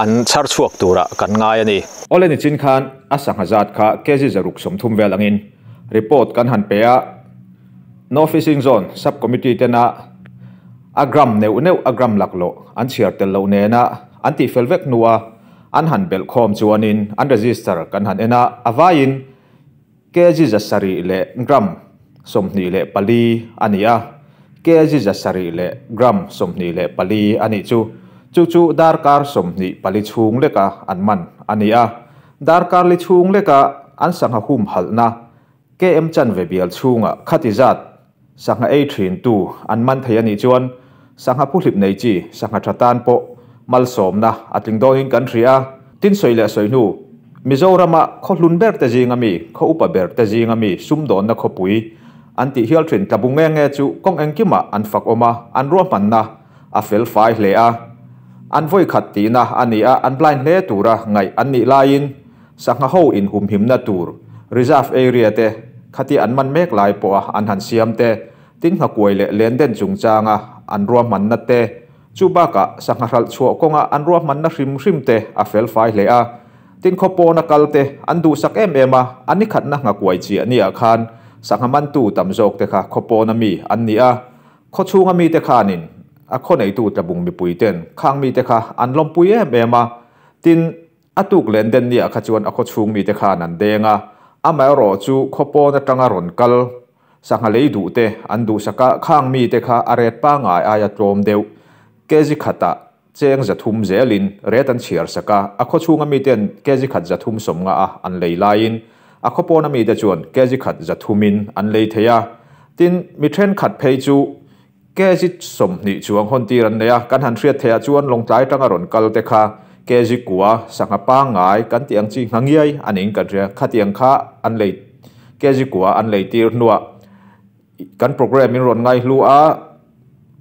an char chuak tura kan ngai ani oleni chin khan asanga zat kha keji zaruk somthum velangin report kan han peya no fishing zone subcommittee tena agram neu agram laklo an chiar tel lo nena anti felvek nuwa an han bel khom chuanin an register kan han ena avain keji zasari le gram somni le pali ania keji zasari le gram somni le pali ani chu darkar somni pali chung leka anman ania darkar li chung leka an sanga hum halna KM chan ve bial chunga khatizat sanga a thin tu an man thayani chuan sanga phulip nei chi sanga thatan po mal somna atling doing country a tin soile soinu Mizorama kholun ber te jingami kho upa ber te jingami sumdon na khopui anti hial thin tabunge nge chu kong engkima an fak oma an ro manna a fel fai le a an voi khatti na ania an blind le tura ngai anni lain sanga ho in hum himna tur reserve area te khati an man mek lai po an han siam te tin ha koile lenden chungchanga an ro manna te chubaka sanga hral chuo konga an ro manna hrim te a fel fai le a tin khopo na kalte an du sak ema ani khatna nga kwai chi ania khan sangaman tu tamjok te kha khopo na mi annia khochunga mi te khanin a khonei tu tabung mi puiten khang mi te kha an lom puye ema tin atuk lenden nia kha chuan a khochung mi te khan an denga amai ro chu khopo na tanga ron kal sanga leidu te an du saka khang mi te kha aret pa ngai aya trom deu keji khata cheng zathum zelin retan chiar saka a khochunga mi ten keji khat zathum somnga a an leilain a khopona mi te chuan keji khat zathumin an lei theya tin mi thren khat phei chu keji somni chuang hon ti ran neya kan han thriat theya chuan longtlai tanga ron kal te kha keji kuwa sanga pa ngai kan tiang chi ngangiai aning kan ria khatiang kha an lei keji kuwa an lei tir nuwa kan program in ron ngai lu a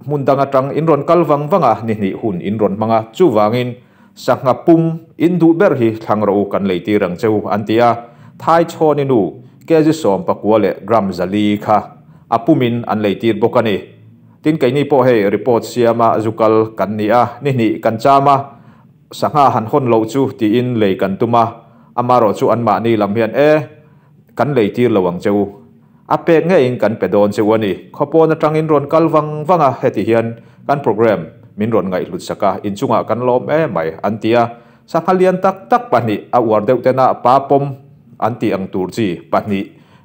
mundanga tang in ron kalwang wanga ni hun in ron manga chu wangin sanga pum in du ber hi thangro kan lei tirang cheu antia thai choni nu keji som pakwale gram zali kha apumin an lei tir bokani tin kaini po he report siama zukal kan ni a ni kan chama sanga han hon lo chu ti in lei kan tuma amaro chu an ma ni lam hian kan lei tir lawang cheu ape nge in kan pedon chewani khopona tangin ron kalwang wanga heti hian kan program min ron ngai lut saka in chunga kan lom mai antia sakhalian tak pani awar deu tena pa pom anti ang turji pani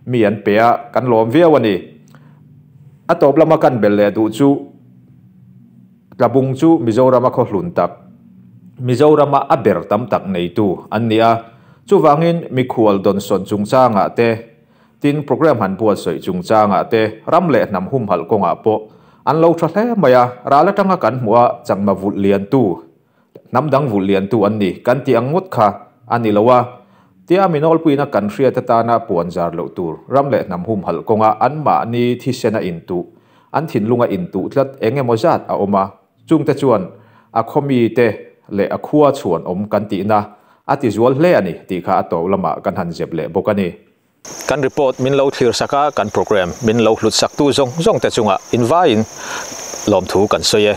mi an pea kan lom viawani atop lama kan belle du chu tabung chu Mizorama kho hlun tak Mizorama aber tam tak nei tu ania chu wangin mi khual don son chungchanga te tin program han buat soi chungchanga te ramle nam hum hal konga po an lo thle maya rala tanga kan hua changma vul lian tu namdang vul lian tu anni kan ti angot kha ani lawa tia minol puina kan hria ta na puanjar lo tur ramle nam hum hal konga an ma ni thi sena intu an thin lunga intu tlat enge mozat a oma chungte chuan a khomi te le a khuwa chuan om kan ti na ati zual hle ani ti kha to lama kan han jep le bokani kan report min lo thlir saka kan program min lo hlut sak tu zong te chunga invain lom thu kan soye